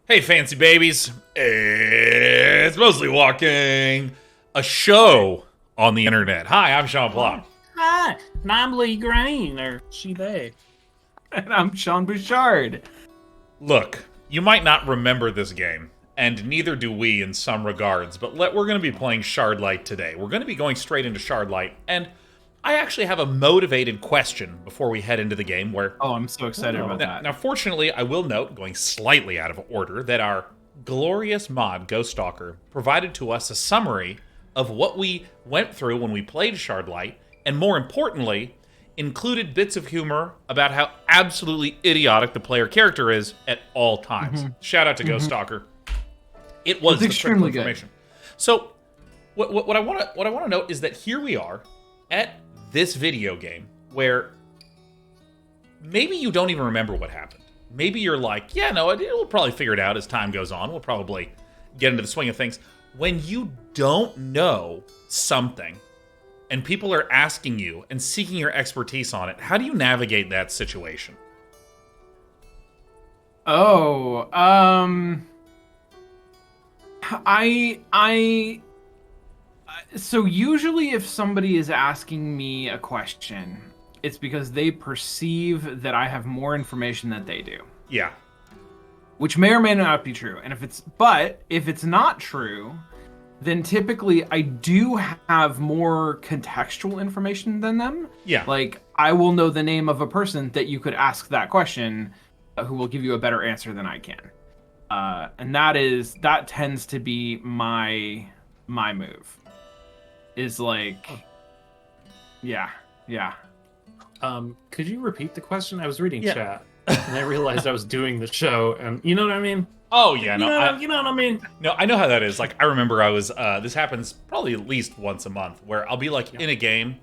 Hey, fancy babies. It's Mostly Walking, a show on the internet. Hi, I'm Sean Plott. Hi, and I'm Lee Green, or she, they. And I'm Sean Bouchard. Look, you might not remember this game, and neither do we in some regards, but we're going to be playing Shardlight today. We're going to be going straight into Shardlight, and I actually have a motivated question before we head into the game where... Oh, I'm so excited about that. Now, fortunately, I will note, going slightly out of order, that our glorious mod, Ghost Stalker, provided to us a summary of what we went through when we played Shardlight, and more importantly, included bits of humor about how absolutely idiotic the player character is at all times. Shout out to Ghost Stalker. It was extremely good. Information. So, what I want to note is that here we are at this video game where maybe you don't even remember what happened. Maybe you're like, yeah, no, we'll probably figure it out as time goes on. We'll probably get into the swing of things. When you don't know something and people are asking you and seeking your expertise on it, how do you navigate that situation? Oh, so usually if somebody is asking me a question, it's because they perceive that I have more information than they do. Yeah. Which may or may not be true. And if it's not true, then typically I do have more contextual information than them. Yeah. Like, I will know the name of a person that you could ask that question who will give you a better answer than I can. And that tends to be my move. Is like, yeah. Could you repeat the question? I was reading chat, and I realized I was doing the show, and you know what I mean? Oh, yeah. No, you know what I mean? No, I know how that is. Like, I remember I was, this happens probably at least once a month, where I'll be, like, in a game,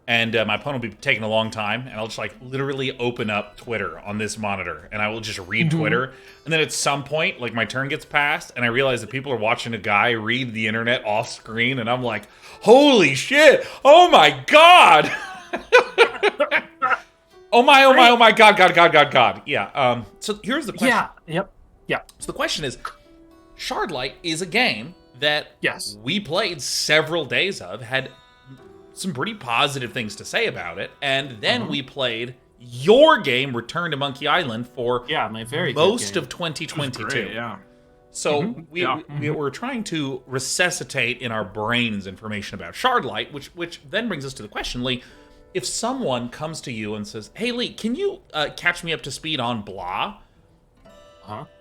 and my opponent will be taking a long time, and I'll just, like, literally open up Twitter on this monitor, and I will just read Twitter, and then at some point, like, my turn gets passed, and I realize that people are watching a guy read the internet off screen, and I'm like, holy shit! Oh my god! Oh my god. Yeah, so here's the question. Yeah. So the question is, Shardlight is a game that we played several days of, had some pretty positive things to say about it, and then we played your game, Return to Monkey Island, for my very most of 2022. Great, yeah. So we're trying to resuscitate in our brains information about Shardlight, which then brings us to the question, Lee, if someone comes to you and says, hey, Lee, can you catch me up to speed on blah?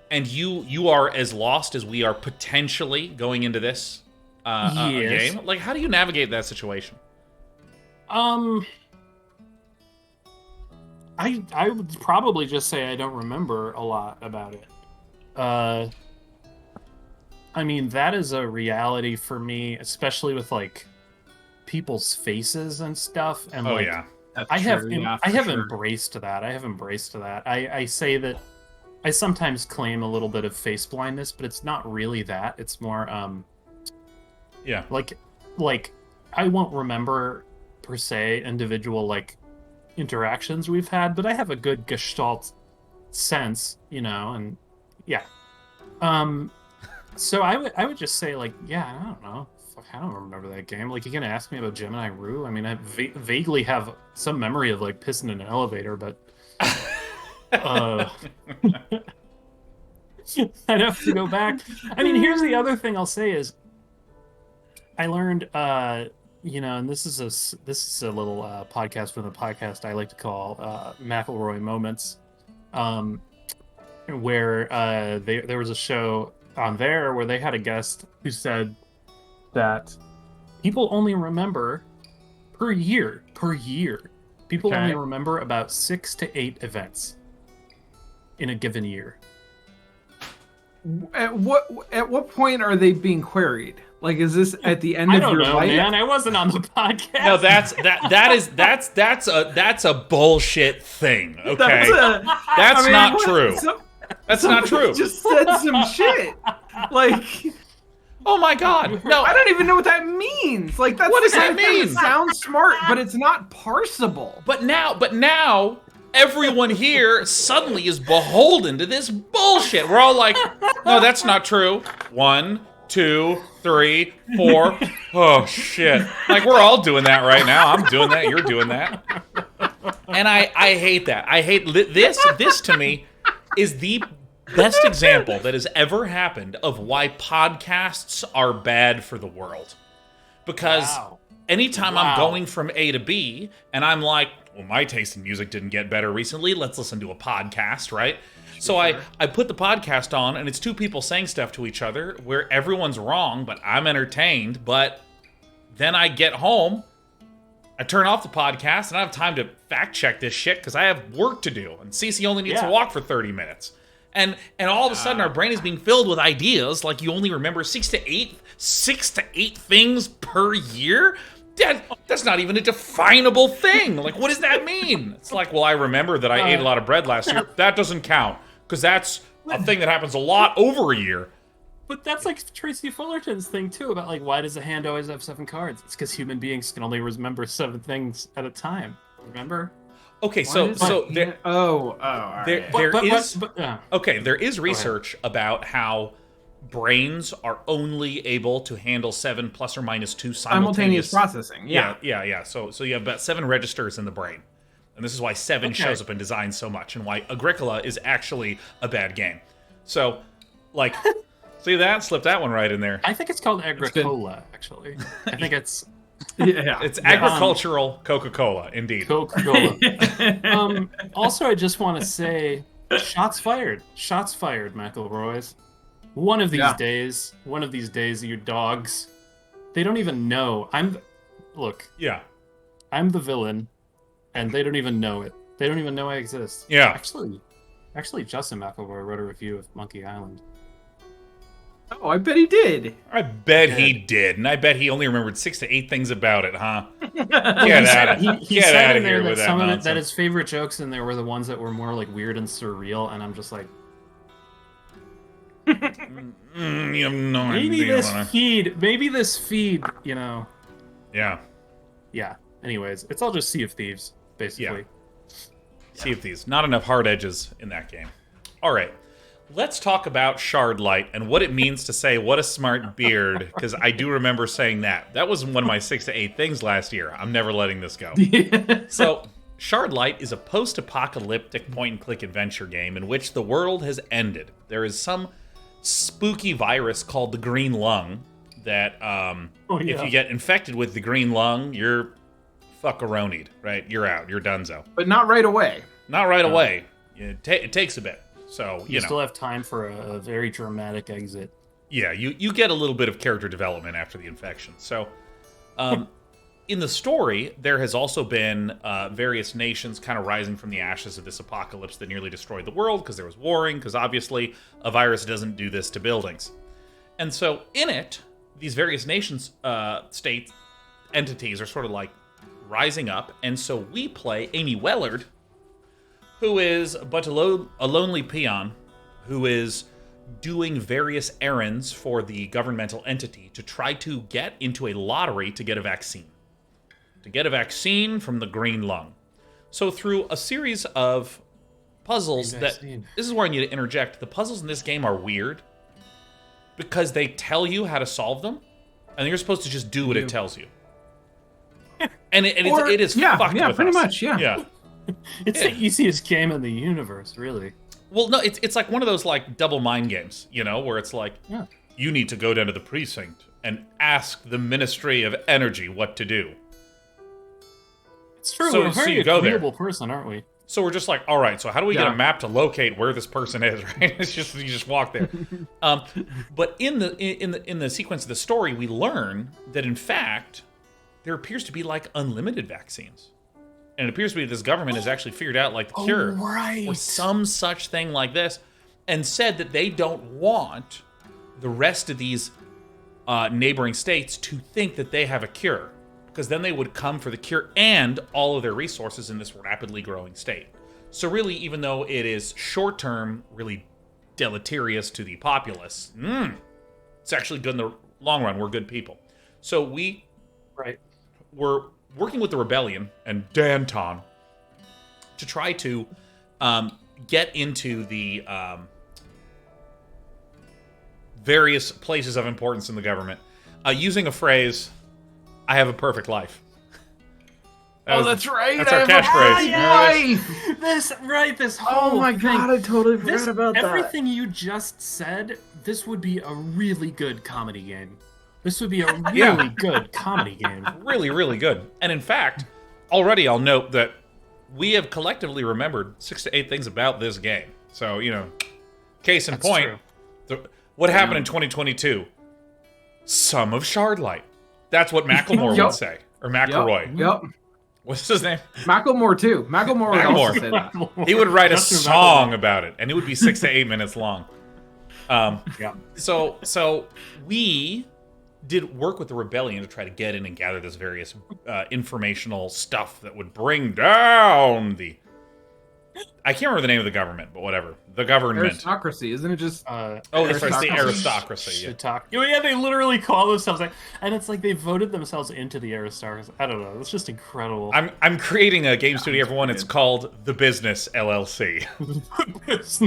And you are as lost as we are potentially going into this game, like, how do you navigate that situation? I would probably just say I don't remember a lot about it. I mean, that is a reality for me, especially with, like, people's faces and stuff. And I have embraced that. I say that I sometimes claim a little bit of face blindness, but it's not really that. It's more, like I won't remember per se individual, like, interactions we've had, but I have a good gestalt sense, and so I would just say, like, I don't know. Fuck, I don't remember that game. Like, you're gonna ask me about Gemini Rue? I mean, I vaguely have some memory of, like, pissing in an elevator, but I'd have to go back. I mean, here's the other thing I'll say is I learned, and this is a little podcast from the podcast I like to call McElroy Moments, where there was a show on there where they had a guest who said that people only remember per year. People only remember about 6 to 8 events in a given year. At what point are they being queried? Like, is this at the end of your life? Man, I wasn't on the podcast. No, that's a bullshit thing. Okay, that's not true. That's not true. Just said some shit. Like, oh my god, no! I don't even know what that means. Like, what does that mean? It sounds smart, but it's not parsable. But now, everyone here suddenly is beholden to this bullshit. We're all like, no, that's not true. 1, 2, 3, 4. Oh, shit. Like, we're all doing that right now. I'm doing that. You're doing that. And I hate that. I hate this. This, to me, is the best example that has ever happened of why podcasts are bad for the world. Because anytime I'm going from A to B, and I'm like, well, my taste in music didn't get better recently, let's listen to a podcast, right? So I put the podcast on, and it's two people saying stuff to each other where everyone's wrong, but I'm entertained. But then I get home, I turn off the podcast, and I have time to fact check this shit because I have work to do. And Cece only needs to walk for 30 minutes. And all of a sudden, our brain is being filled with ideas like you only remember 6 to 8 things per year? That's not even a definable thing. Like, what does that mean? It's like, well, I remember that I ate a lot of bread last year. That doesn't count, because that's a thing that happens a lot over a year. But that's like Tracy Fullerton's thing, too, about, like, why does a hand always have 7 cards? It's because human beings can only remember 7 things at a time. Remember? Okay, there is research about how brains are only able to handle 7 plus or minus 2 simultaneous processing. Yeah. So you have about 7 registers in the brain, and this is why 7 shows up in design so much, and why Agricola is actually a bad game. So, like, see that? Slip that one right in there. I think it's called Agricola, actually. I think it's. It's agricultural Coca-Cola, indeed. Coca-Cola. Also, I just want to say, shots fired. Shots fired, McElroys. One of these days, you dogs, they don't even know. I'm the villain, and they don't even know it. They don't even know I exist. Yeah. Actually, Justin McElroy wrote a review of Monkey Island. Oh, I bet he did. I bet he did, and I bet he only remembered 6 to 8 things about it, huh? Get out of here with that nonsense. That his favorite jokes in there were the ones that were more like weird and surreal, and I'm just like, you have no idea. Maybe this feed, you know. Yeah. Anyways, it's all just Sea of Thieves, basically. Sea of Thieves. Not enough hard edges in that game. All right. Let's talk about Shardlight and what it means to say, what a smart beard, because I do remember saying that. That was one of my 6 to 8 things last year. I'm never letting this go. So, Shardlight is a post-apocalyptic point-and-click adventure game in which the world has ended. There is some spooky virus called the Green Lung that, if you get infected with the Green Lung, you're fuckaronied, right? You're out. You're donezo. But not right away. Not right away. It takes a bit. So, you know. Still have time for a very dramatic exit. Yeah, you get a little bit of character development after the infection. So, in the story, there has also been various nations kind of rising from the ashes of this apocalypse that nearly destroyed the world because there was warring, because obviously a virus doesn't do this to buildings. And so, in it, these various nations, state entities are sort of like rising up, and so we play Amy Wellard, who is but a lonely peon who is doing various errands for the governmental entity to try to get into a lottery to get a vaccine. To get a vaccine from the Green Lung. So through a series of puzzles this is where I need to interject. The puzzles in this game are weird because they tell you how to solve them, and you're supposed to just do what it tells you. And it is fucked with pretty us. much, Yeah. It's the easiest game in the universe, really. Well, no, it's like one of those like double mind games, you know, where it's like, you need to go down to the precinct and ask the Ministry of Energy what to do. It's true. We're a very agreeable person, aren't we? So we're just like, all right, so how do we get a map to locate where this person is, right? It's just, you just walk there. But in the sequence of the story, we learn that in fact there appears to be like unlimited vaccines. And it appears to be this government has actually figured out like the cure or some such thing like this, and said that they don't want the rest of these neighboring states to think that they have a cure, because then they would come for the cure and all of their resources in this rapidly growing state. So really, even though it is short-term, really deleterious to the populace, it's actually good in the long run. We're good people. So we're working with the rebellion and Danton to try to get into the various places of importance in the government using a phrase, "I have a perfect life." That's right. That's our catchphrase. This whole Oh my god, I totally forgot about that. Everything you just said, this would be a really good comedy game. This would be a really good comedy game. Really, really good. And in fact, already I'll note that we have collectively remembered 6 to 8 things about this game. So, case in point, what happened in 2022? Some of Shardlight. That's what Macklemore would say. Or McElroy. Yep. What's his name? Macklemore, too. Macklemore would also say that. He would write a song about it, and it would be 6 to 8 minutes long. So we did work with the rebellion to try to get in and gather this various informational stuff that would bring down the... I can't remember the name of the government, but whatever. The government. Aristocracy, isn't it just... that's right, it's the aristocracy. Yeah, they literally call themselves like... And it's like they voted themselves into the aristocracy. I don't know, it's just incredible. I'm creating a game studio, everyone. It's called The Business LLC.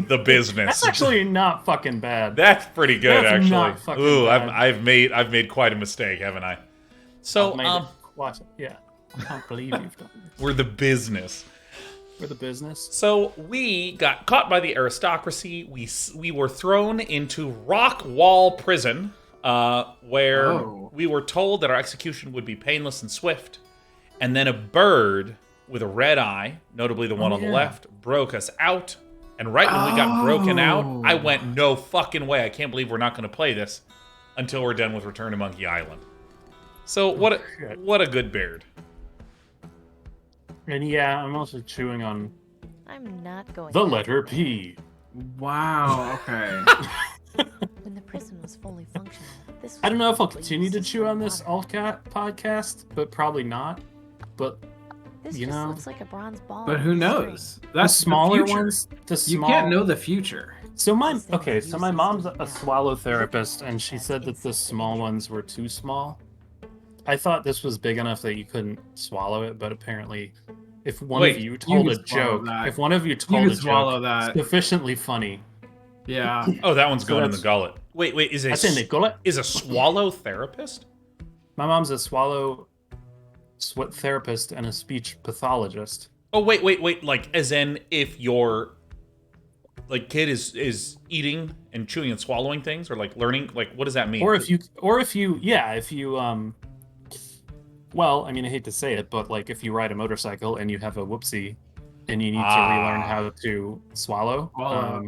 The Business. That's actually not fucking bad. That's pretty good, That's actually. Not fucking Ooh, bad. I've made quite a mistake, haven't I? So, watch it. Yeah. I can't believe you've done this. We're the business. For the business. So we got caught by the aristocracy. We were thrown into Rock Wall Prison, where we were told that our execution would be painless and swift. And then a bird with a red eye, notably the one on the left, broke us out. And right when we got broken out, I went, no fucking way. I can't believe we're not going to play this until we're done with Return to Monkey Island. So what a good beard. And yeah, I'm also chewing on I'm not going the letter P. Wow, okay. When the prison was fully functional, this I don't know if I'll continue to chew on this Allcat podcast, but probably not. But this you know, looks like a bronze ball. But who knows? That's the smaller ones. You can't know the future. So my mom's a swallow therapist, and she said that the small ones were too small. I thought this was big enough that you couldn't swallow it, but apparently, if one of you told a joke, sufficiently funny. Yeah. Oh, that one's going in the gullet. Wait, is That's in the gullet? Is a swallow therapist? My mom's a swallow therapist and a speech pathologist. Oh, wait, like, as in if your kid is eating and chewing and swallowing things, or like learning, like, what does that mean? Or if you well, I mean, I hate to say it, but like if you ride a motorcycle and you have a whoopsie and you need to relearn how to swallow.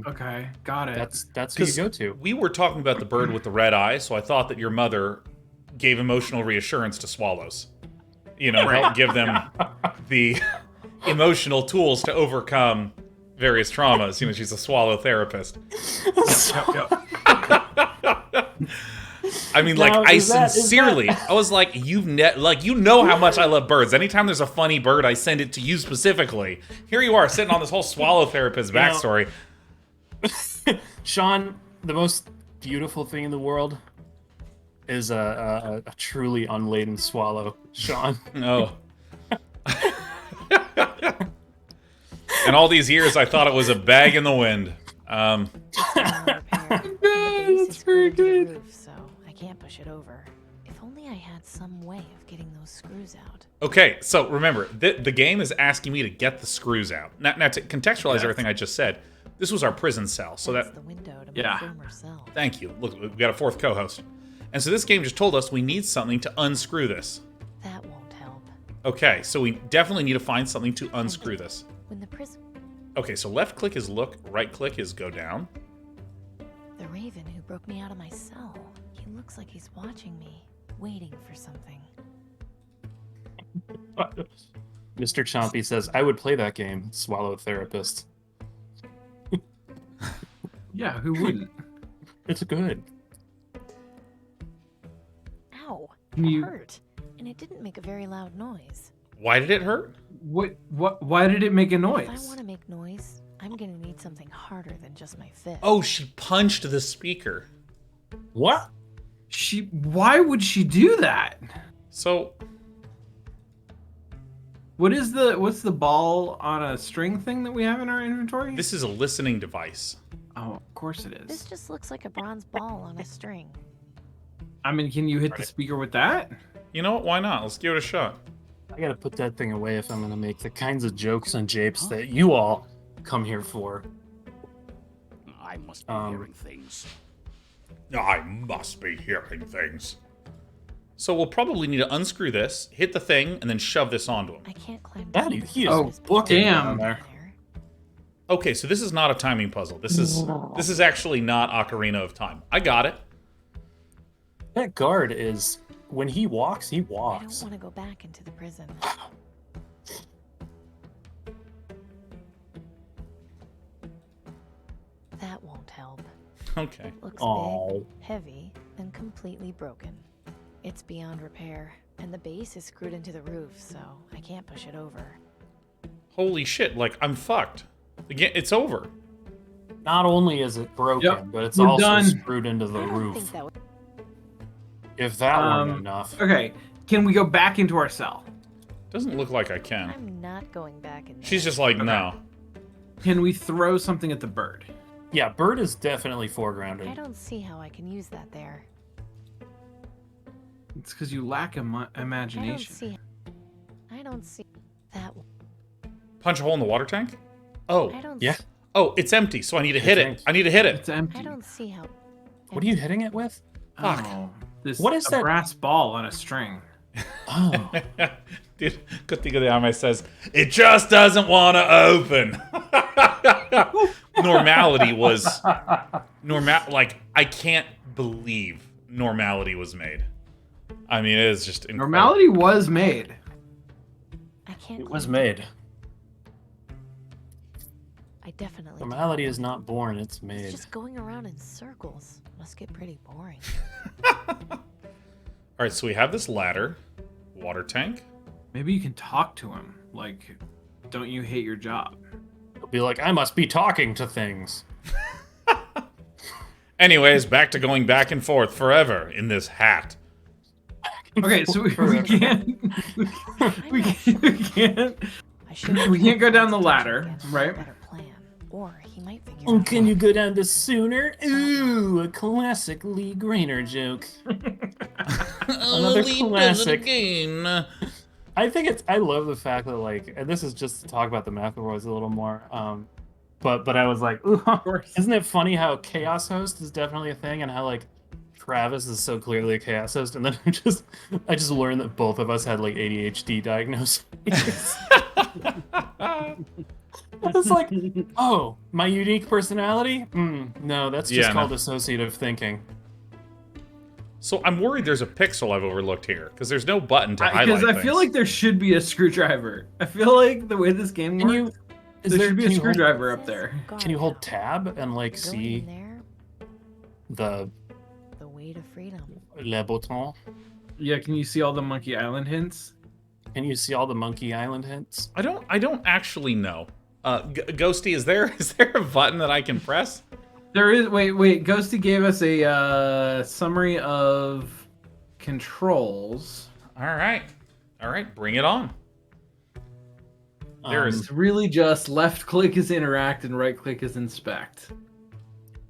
Okay, got it. That's who you go to. We were talking about the bird with the red eye, so I thought that your mother gave emotional reassurance to swallows. Help give them the emotional tools to overcome various traumas. She's a swallow therapist. I mean, like, I sincerely, I was like, you know how much I love birds. Anytime there's a funny bird, I send it to you specifically. Here you are, sitting on this whole swallow therapist backstory. Sean, the most beautiful thing in the world is a truly unladen swallow, Sean. Oh. And all these years, I thought it was a bag in the wind. That's very good. Roof, so I can't push it over. If only I had some way of getting those screws out. Okay, so remember, the game is asking me to get the screws out. Now to contextualize everything I just said, this was our prison cell. So that's the window to my former cell. Thank you. Look, we got a fourth co-host. And so this game just told us we need something to unscrew this. That won't help. Okay, so we definitely need to find something to unscrew this. When the prison... Okay, so left click is look, right click is go down. The raven who broke me out of my cell. He looks like he's watching me, waiting for something. Mr. Chompy says, I would play that game, Swallow Therapist. Yeah, who wouldn't? It's good. Ow, it hurt. And it didn't make a very loud noise. Why did it hurt? Why did it make a noise? If I want to make noise, I'm gonna need something harder than just my fist. Oh, she punched the speaker. What? Why would she do that? So... What's the ball on a string thing that we have in our inventory? This is a listening device. Oh, of course it is. This just looks like a bronze ball on a string. I mean, can you hit the speaker with that? You know what? Why not? Let's give it a shot. I gotta put that thing away if I'm gonna make the kinds of jokes and japes that you all come here for. I must be hearing things. I must be hearing things. So we'll probably need to unscrew this, hit the thing, and then shove this onto him. I can't climb That down. he is Oh, booking damn. down there. Okay, so this is not a timing puzzle. This is actually not Ocarina of Time. I got it. That guard is, when he walks, he I don't walks. want to go back into the prison. That won't help. Okay. Looks Oh. big, heavy, and completely broken. It's beyond repair, and the base is screwed into the roof, so I can't push it over. Holy shit, like, I'm fucked. Again, it's over. Not only is it broken, Yep, but it's we're also done. screwed into the I don't think roof. that would... If that weren't enough. Okay, can we go back into our cell? Doesn't look like I can. I'm not going back in there. She's just like, no. Can we throw something at the bird? Yeah, bird is definitely I foregrounded. don't see how I can use that there. It's because you lack imagination. I don't see that. Punch a hole in the water tank? Oh. I don't. Yeah. See, Oh, it's empty, so I need to hit think. it. I need to hit it. It's empty. I don't see how. What are you hitting it with? Fuck. Oh, this What is a that? brass ball on a string. Oh. Dude, good thing of the anime says, it just doesn't want to open. Normality was... Like, I can't believe normality was made. I mean, it is just incredible. Normality was made. I can't. It was climb made. down. I definitely. Normality can't. is not born, it's It's made. just going around in circles. Must get pretty boring. Alright, so we have this ladder. Water tank. Maybe you can talk to him. Like, don't you hate your job? It'll be like, I must be talking to things. Anyways, back to going back and forth forever in this hat. Okay, so we can't. We can't. I should. We can't go down the ladder, right? Better plan, or he might figure. Oh, out can you go down the sooner? Ooh, a classic Lee Grainer joke. Another classic. Again. I think it's. I love the fact that like, and this is just to talk about the McElroys a little more. But I was like, ooh, isn't it funny how Chaos Host is definitely a thing, and how like Travis is so clearly a Chaos Host, and then I just learned that both of us had like ADHD diagnoses. It's like, oh, my unique personality? No, that's just called associative thinking. So I'm worried there's a pixel I've overlooked here, because there's no button to highlight Because I things. feel like there should be a screwdriver. I feel like the way this game works, there should be a screwdriver up there. Can you hold tab and like Going see in there, the the way to freedom. le bouton? Yeah, can you see all the Monkey Island hints? Can you see all the Monkey Island hints? I don't actually know. Ghosty, is there a button that I can press? There is. Wait. Ghosty gave us a summary of controls. All right, bring it on. There is It's really just left click is interact and right click is inspect.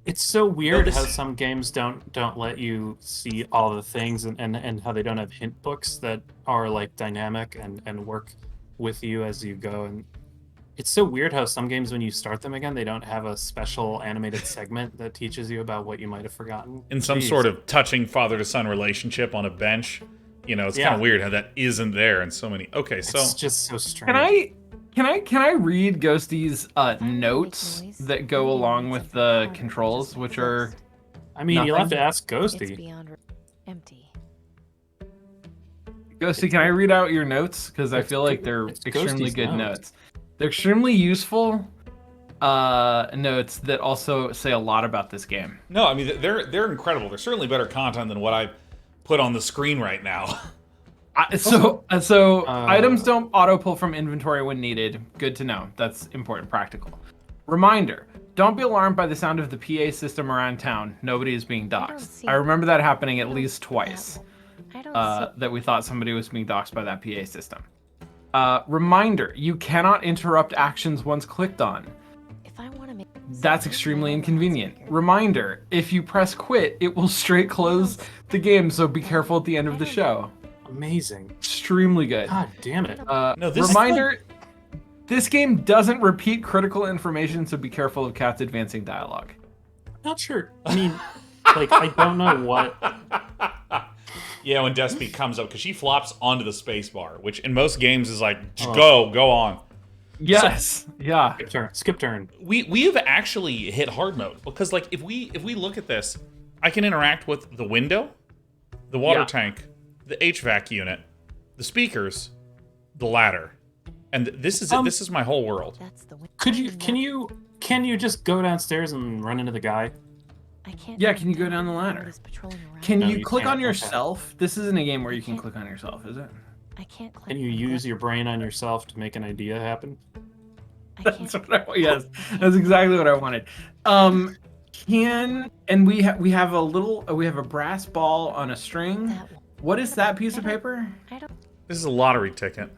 It's so weird this- how some games don't let you see all the things, and how they don't have hint books that are like dynamic and work with you as you go. And it's so weird how some games, when you start them again, they don't have a special animated segment that teaches you about what you might have forgotten. in some Jeez. sort of touching father to son relationship on a bench. You know, it's kind of weird how that isn't there in so many. Okay, so It's just so strange. Can I read Ghosty's notes that go along with the controls, which are I mean, you'll have to nothing? ask It's Ghosty. beyond empty. Ghosty, can I read out your notes? Because I feel like they're it's extremely Ghosty's good notes. notes. They're extremely useful notes that also say a lot about this game. no, I mean they're incredible. They're certainly better content than what I put on the screen right now. So items don't auto pull from inventory when needed. Good to know. That's important, practical. Reminder: don't be alarmed by the sound of the PA system around town. Nobody is being doxxed. see- I remember that happening I at don't least see twice. I don't see. That we thought somebody was being doxxed by that PA system. Reminder: you cannot interrupt actions once clicked on. If I want to make That's extremely inconvenient. Reminder: if you press quit, it will straight close the game, so be careful at the end of the show. Amazing. Extremely good. God damn it. No, this Reminder: this game doesn't repeat critical information, so be careful of cats advancing dialogue. Not sure. I mean, like, I don't know what. Yeah, when Despy comes up, because she flops onto the space bar, which in most games is like, just go on. Yes. Yeah. Skip turn. We've actually hit hard mode because like if we look at this, I can interact with the window, the water tank, the HVAC unit, the speakers, the ladder, and this is it. This is my whole world. That's the Can you just go downstairs and run into the guy? I can't. Yeah, can you go down the ladder? Can you click on yourself? This isn't a game where you can click on yourself, is it? I can't click. Can you use your brain on yourself to make an idea happen? That's what yes, that's exactly what I wanted. We have a brass ball on a string. What is that piece of paper? This is a lottery ticket.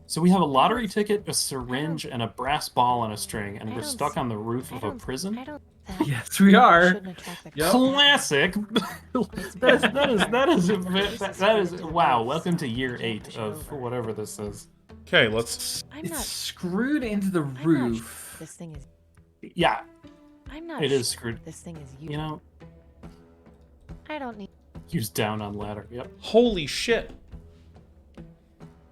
So we have a lottery ticket, a syringe, and a brass ball on a string, and we're stuck on the roof of a prison? Yes, we are. Yep. Classic. that is wow. Welcome to year 8 of whatever this is. Okay, let's. It's screwed into the roof. This thing is. Yeah. I'm not. It is screwed. This thing is. You know. I don't need. Use down on ladder. Yep. Holy shit.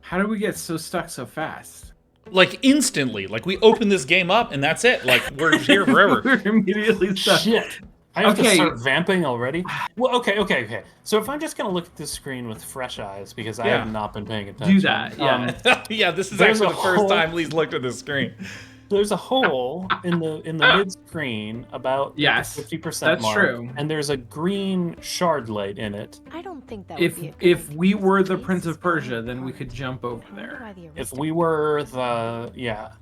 How did we get so stuck so fast? Like instantly. Like we open this game up and that's it. Like we're here forever. We're immediately stuck. Shit. I have to start vamping already? Well, okay. So if I'm just going to look at this screen with fresh eyes, because I have not been paying attention. Do that, yeah. Yeah, this is actually the first time Lee's looked at the screen. There's a hole in the mid-screen about the 50% that's mark. True. And there's a green Shardlight in it. I don't think that if we were the Prince of Persia, then we could jump over there. If we were the... Yeah.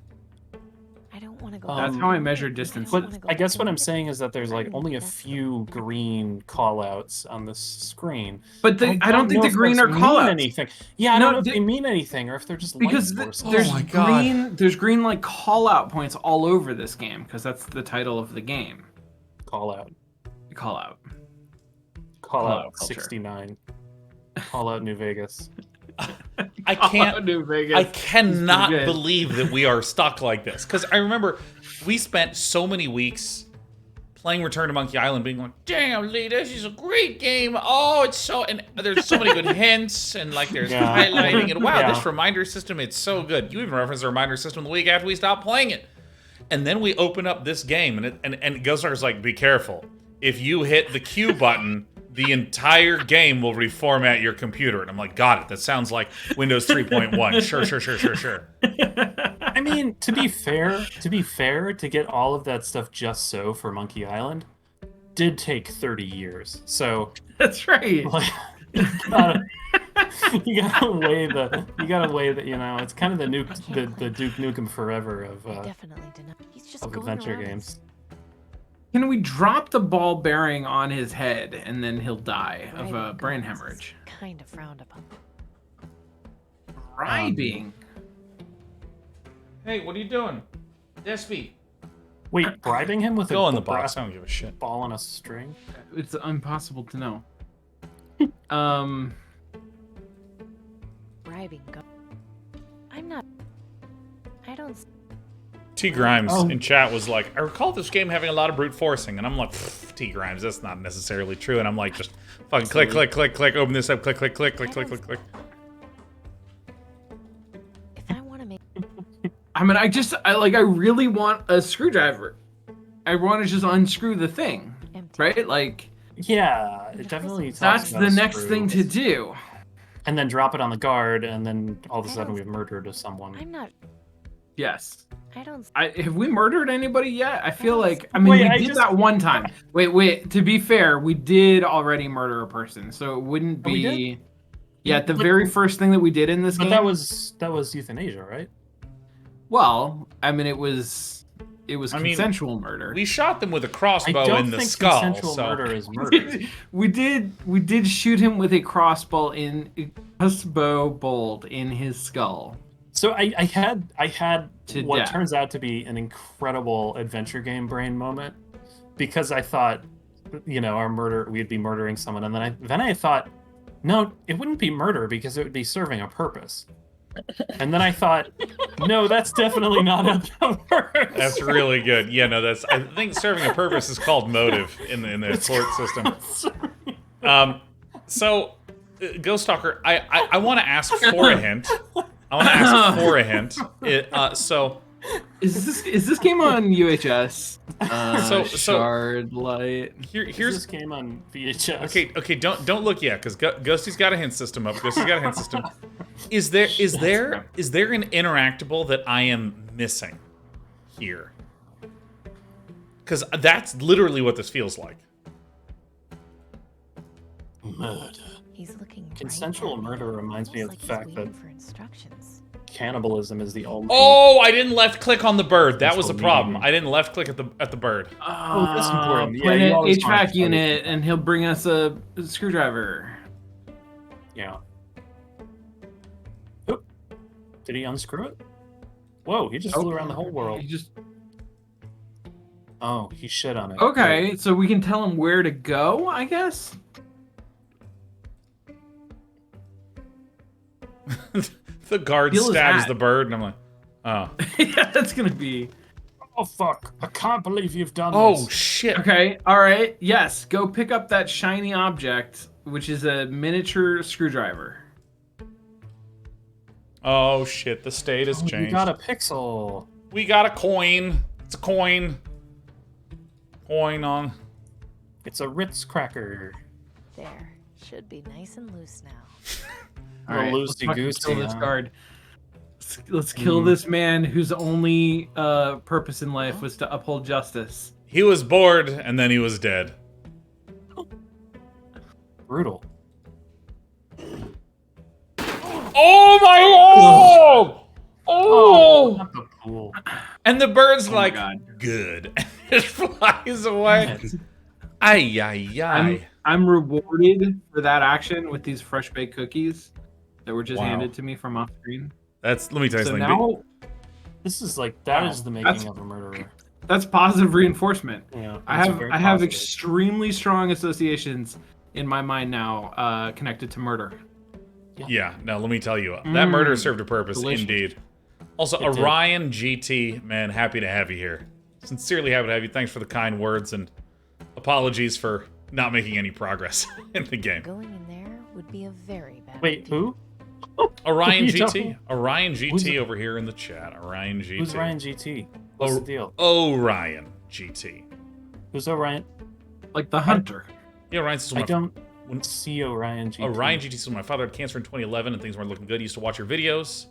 I don't want to go. That's how I measure distance. But I guess what I'm saying is that there's like only a few green callouts on this screen. But I don't think the green are callouts. Anything. Yeah, I don't know if they mean anything or if they're just because there's green like callout points all over this game because that's the title of the game. Callout 69. Callout New Vegas. I cannot believe that we are stuck like this. Because I remember we spent so many weeks playing Return to Monkey Island being like, damn, Lee, this is a great game. Oh, it's so... And there's so many good hints and like there's highlighting. And wow, this reminder system, it's so good. You even referenced the reminder system the week after we stopped playing it. And then we open up this game and Ghostwriter's like, be careful. If you hit the Q button... the entire game will reformat your computer. And I'm like, got it. That sounds like Windows 3.1. Sure. I mean, to be fair, to get all of that stuff just so for Monkey Island did take 30 years. So that's right. Like, you gotta weigh that, you know, it's kind of the Duke Nukem Forever of adventure games. Can we drop the ball bearing on his head and then he'll die of a brain hemorrhage? Kind of frowned upon. Bribing. Hey, what are you doing? Despy. Wait, bribing him with go in the box. I don't give a shit. Ball on a string? It's impossible to know. Bribing. I'm not. I don't. T. Grimes in chat was like, I recall this game having a lot of brute forcing, and I'm like, T. Grimes, that's not necessarily true. And I'm like, just fucking click, open this up, click. If I want to make. I mean, I really want a screwdriver. I want to just unscrew the thing, right? Like. Yeah, it definitely. That's the next thing to do. And then drop it on the guard, and then all of a sudden we've murdered someone. I'm not. Yes. Have we murdered anybody yet? I feel like we did that one time. Wait. To be fair, we did already murder a person, so it wouldn't be. Yeah, the very first thing that we did in this game. But that was euthanasia, right? Well, I mean, it was it was consensual murder. We shot them with a crossbow in the skull. Consensual murder is murder. we did shoot him with a crossbow bolt in his skull. So I had what death. turns out to be an incredible adventure game brain moment, because I thought, we'd be murdering someone, and then I thought, no, it wouldn't be murder because it would be serving a purpose. And then I thought, no, that's definitely not how that works. That's really good. Yeah, no, I think serving a purpose is called motive in the court system. So, Ghost Stalker, I want to ask for a hint. So, is this game on UHS? Shardlight. Here's this game on VHS. Okay, don't look yet, because Ghosty's got a hint system up. Is there an interactable that I am missing here? Because that's literally what this feels like. Murder. He's looking Consensual murder reminds me of the fact that for instructions. Cannibalism is the only. Oh, I didn't left click on the bird. That was the problem. I didn't left click at the bird. Oh, that's important. Put an HVAC unit, and he'll bring us a screwdriver. Yeah. Oop. Did he unscrew it? Whoa, he just flew around the whole world. Oh, he shit on it. Okay, so we can tell him where to go, I guess? The guard stabs the bird, and I'm like, oh. Yeah, that's gonna be... Oh, fuck. I can't believe you've done this. Oh, shit. Okay, alright. Yes, go pick up that shiny object, which is a miniature screwdriver. Oh, shit. The state has changed. We got a pixel. We got a coin. It's a coin. Coin on. It's a Ritz cracker. There. Should be nice and loose now. All right, let's loosey fucking goosey, kill this huh? guard. Let's kill this man whose only purpose in life was to uphold justice. He was bored, and then he was dead. Brutal. Oh my god! Oh! Not the pool. And the bird's my like, God. good. It flies away. Ay. I'm rewarded for that action with these fresh baked cookies that were just handed to me from off screen. Let me tell you So something. now, This is like, that is the making of a murderer. that's positive reinforcement. Yeah, I have extremely strong associations in my mind now connected to murder. Yeah, no, let me tell you. That murder served a purpose, delicious. indeed. Also, Orion GT, man, happy to have you here. Sincerely happy to have you. Thanks for the kind words, and apologies for not making any progress in the game. Going in there would be a very bad Wait, idea. who? Orion Who are you GT. talking? Orion GT over here in the chat. Orion GT. Who's Ryan GT? What's the deal? Orion GT. Who's Orion? Like the hunter. Yeah, Orion GT. I don't see Orion GT. Orion GT. So my father had cancer in 2011 and things weren't looking good. He used to watch your videos,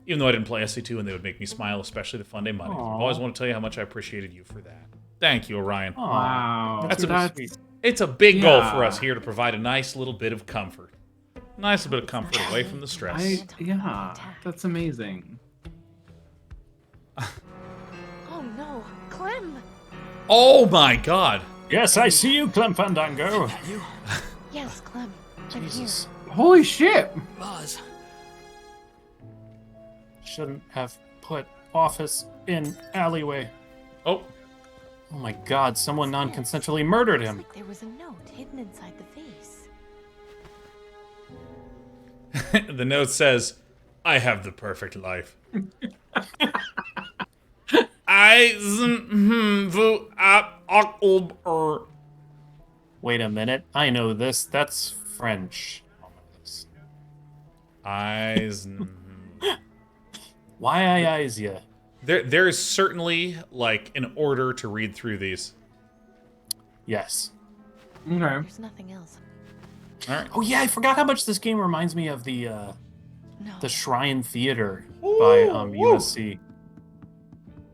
even though I didn't play SC2, and they would make me smile, especially the Fun Day Mondays. I always want to tell you how much I appreciated you for that. Thank you, Orion. Wow. It's a big goal for us here to provide a nice little bit of comfort. Nice little bit of comfort away from the stress. That's amazing. Oh no, Clem! Oh my god! Yes, I see you, Clem Fandango. Yes, Clem. I'm Jesus. Holy shit! Buzz. Shouldn't have put office in alleyway. Oh. Oh my god, someone non-consensually murdered him. Like there was a note hidden inside the vase. The note says, I have the perfect life. Wait a minute, I know this. That's French. Why I eyes ya? There is certainly like an order to read through these. Yes. Okay. There's nothing else. All right. Oh yeah, I forgot how much this game reminds me of the Shrine Theater by USC.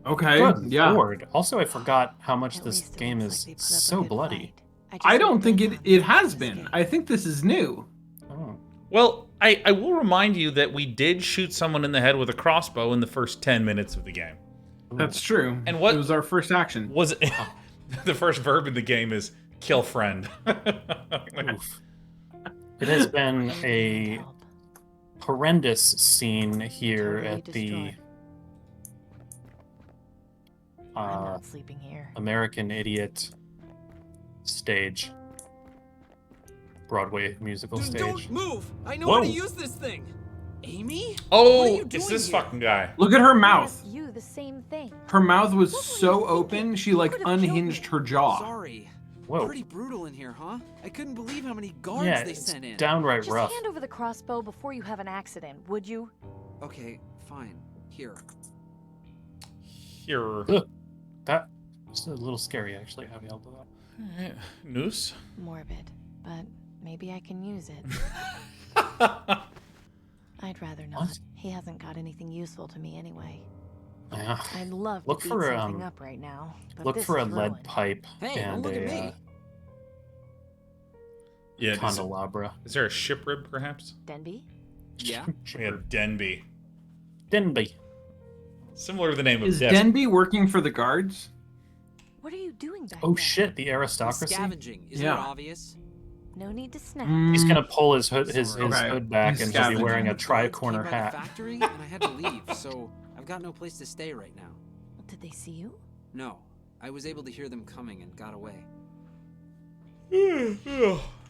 Okay. Good yeah. Lord. Also, I forgot how much At this least it game looks is like they put up a so good bloody. fight. I just don't hope think they it don't has this been. game. I think this is new. Oh. Well, I will remind you that we did shoot someone in the head with a crossbow in the first 10 minutes of the game. That's true. And what it was our first action? Was it, the first verb in the game is kill friend. Oof. It has been a horrendous scene here at the I'm not sleeping here. American Idiot stage. Broadway musical Dude, stage. don't move! I know how to use this thing! Amy? Oh, it's this fucking guy. Look at her mouth. You the same thing. Her mouth was so open, she like unhinged her jaw. Sorry. Whoa. Pretty brutal in here, huh? I couldn't believe how many guards Yeah, they it's sent in. downright Just rough. hand over the crossbow before you have an accident, would you? Okay, fine. Here. Here. Ugh. That was a little scary, actually, how he held it up. Noose? Morbid, but maybe I can use it. I'd rather not. What? He hasn't got anything useful to me anyway. Yeah. I'd love Look to beat for, something up right now. But Look this for a is lead ruined. pipe Hey, don't and look at a me. Yeah. candelabra. Is there a ship rib, perhaps? Denby? Yeah? Yeah, Denby. Denby. Similar to the name Is of Death. Denby working for the guards? What are you doing back Oh there? shit, the I'm aristocracy? scavenging. Isn't Yeah. it obvious? No need to snap. He's gonna pull his hood, his Okay. hood back He's and just be scavenging. wearing a Guards tri-corner came by the hat. factory, and I had to leave, so I've got no place to stay right now. Did they see you? No, I was able to hear them coming and got away.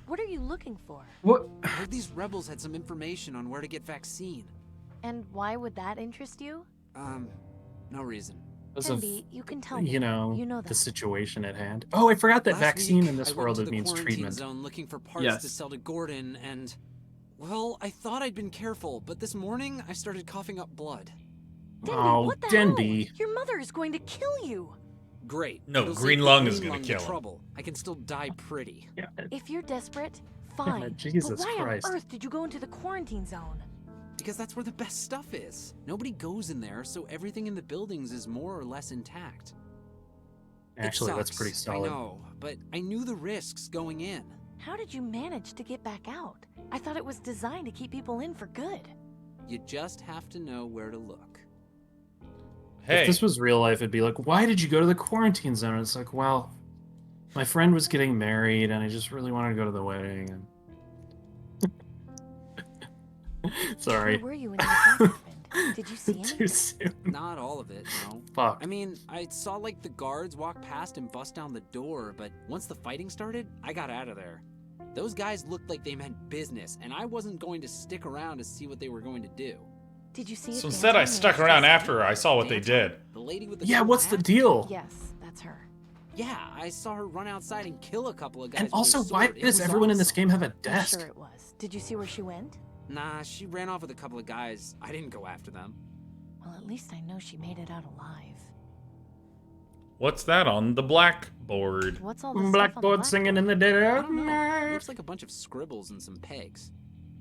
What are you looking for? What? I heard these rebels had some information on where to get vaccine. And why would that interest you? No reason. Because of, Denby, you can tell me. you know, that. the situation at hand. Oh, I forgot that Last vaccine week, in this I went world to it the means quarantine treatment. zone looking for parts Yes. to sell to Gordon, and well, I thought I'd been careful, but this morning I started coughing up blood. Denby, Oh, what the Denby. hell? Your mother is going to kill you. Great. No, It'll green save lung the is green gonna lung kill the him. trouble. I can still die pretty. Yeah, If you're desperate, fine. Jesus but why Christ. on earth did you go into the quarantine zone? Because that's where the best stuff is. Nobody goes in there, so everything in the buildings is more or less intact. It actually, that's sucks, pretty solid. I know, but I knew the risks going in. How did you manage to get back out? I thought it was designed to keep people in for good. You just have to know where to look. Hey. If this was real life, it'd be like, why did you go to the quarantine zone? It's like, well, my friend was getting married, and I just really wanted to go to the wedding. And... Sorry. Where were you when the attack happened? Did you see Too anything? soon. Not all of it, no. Fuck. I mean, I saw like the guards walk past and bust down the door, but once the fighting started, I got out of there. Those guys looked like they meant business, and I wasn't going to stick around to see what they were going to do. Did you see? So if instead, I Danton stuck managed around to after I saw what they did. The lady with the Yeah, cool what's the hat? deal? Yes, that's her. Yeah, I saw her run outside and kill a couple of guys. And with her also, why sword. It does was everyone in this awesome. game have a I'm desk? sure it was. Did you see where she went? Nah, she ran off with a couple of guys. I didn't go after them. Well, at least I know she made it out alive. What's that on the blackboard? What's all this stuff on the Blackboard singing in the dead I of don't know. It night. looks like a bunch of scribbles and some pegs.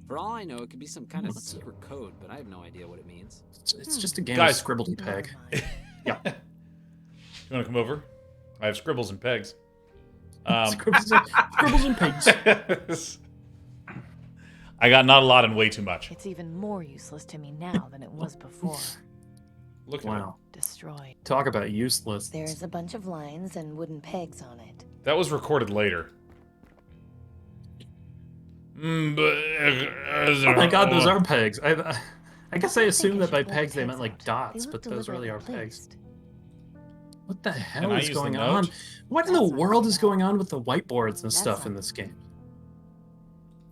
For all I know, it could be some kind of secret code, but I have no idea what it means. It's just a game Guys. of scribbledy Never peg. mind. You want to come over? I have scribbles and pegs. Scribbles and pigs. I got not a lot and way too much. It's even more useless to me now than it was before. Look at Wow. Destroyed. Talk about useless. There's a bunch of lines and wooden pegs on it. it. That was recorded later. Oh my god, those are pegs. I guess I assumed that by pegs they meant like dots, They but look those really are deliberately pegs. placed. What the Can hell I is use the going note? on? What in the That's not world the is note. going on with the whiteboards and That's stuff not in the this game?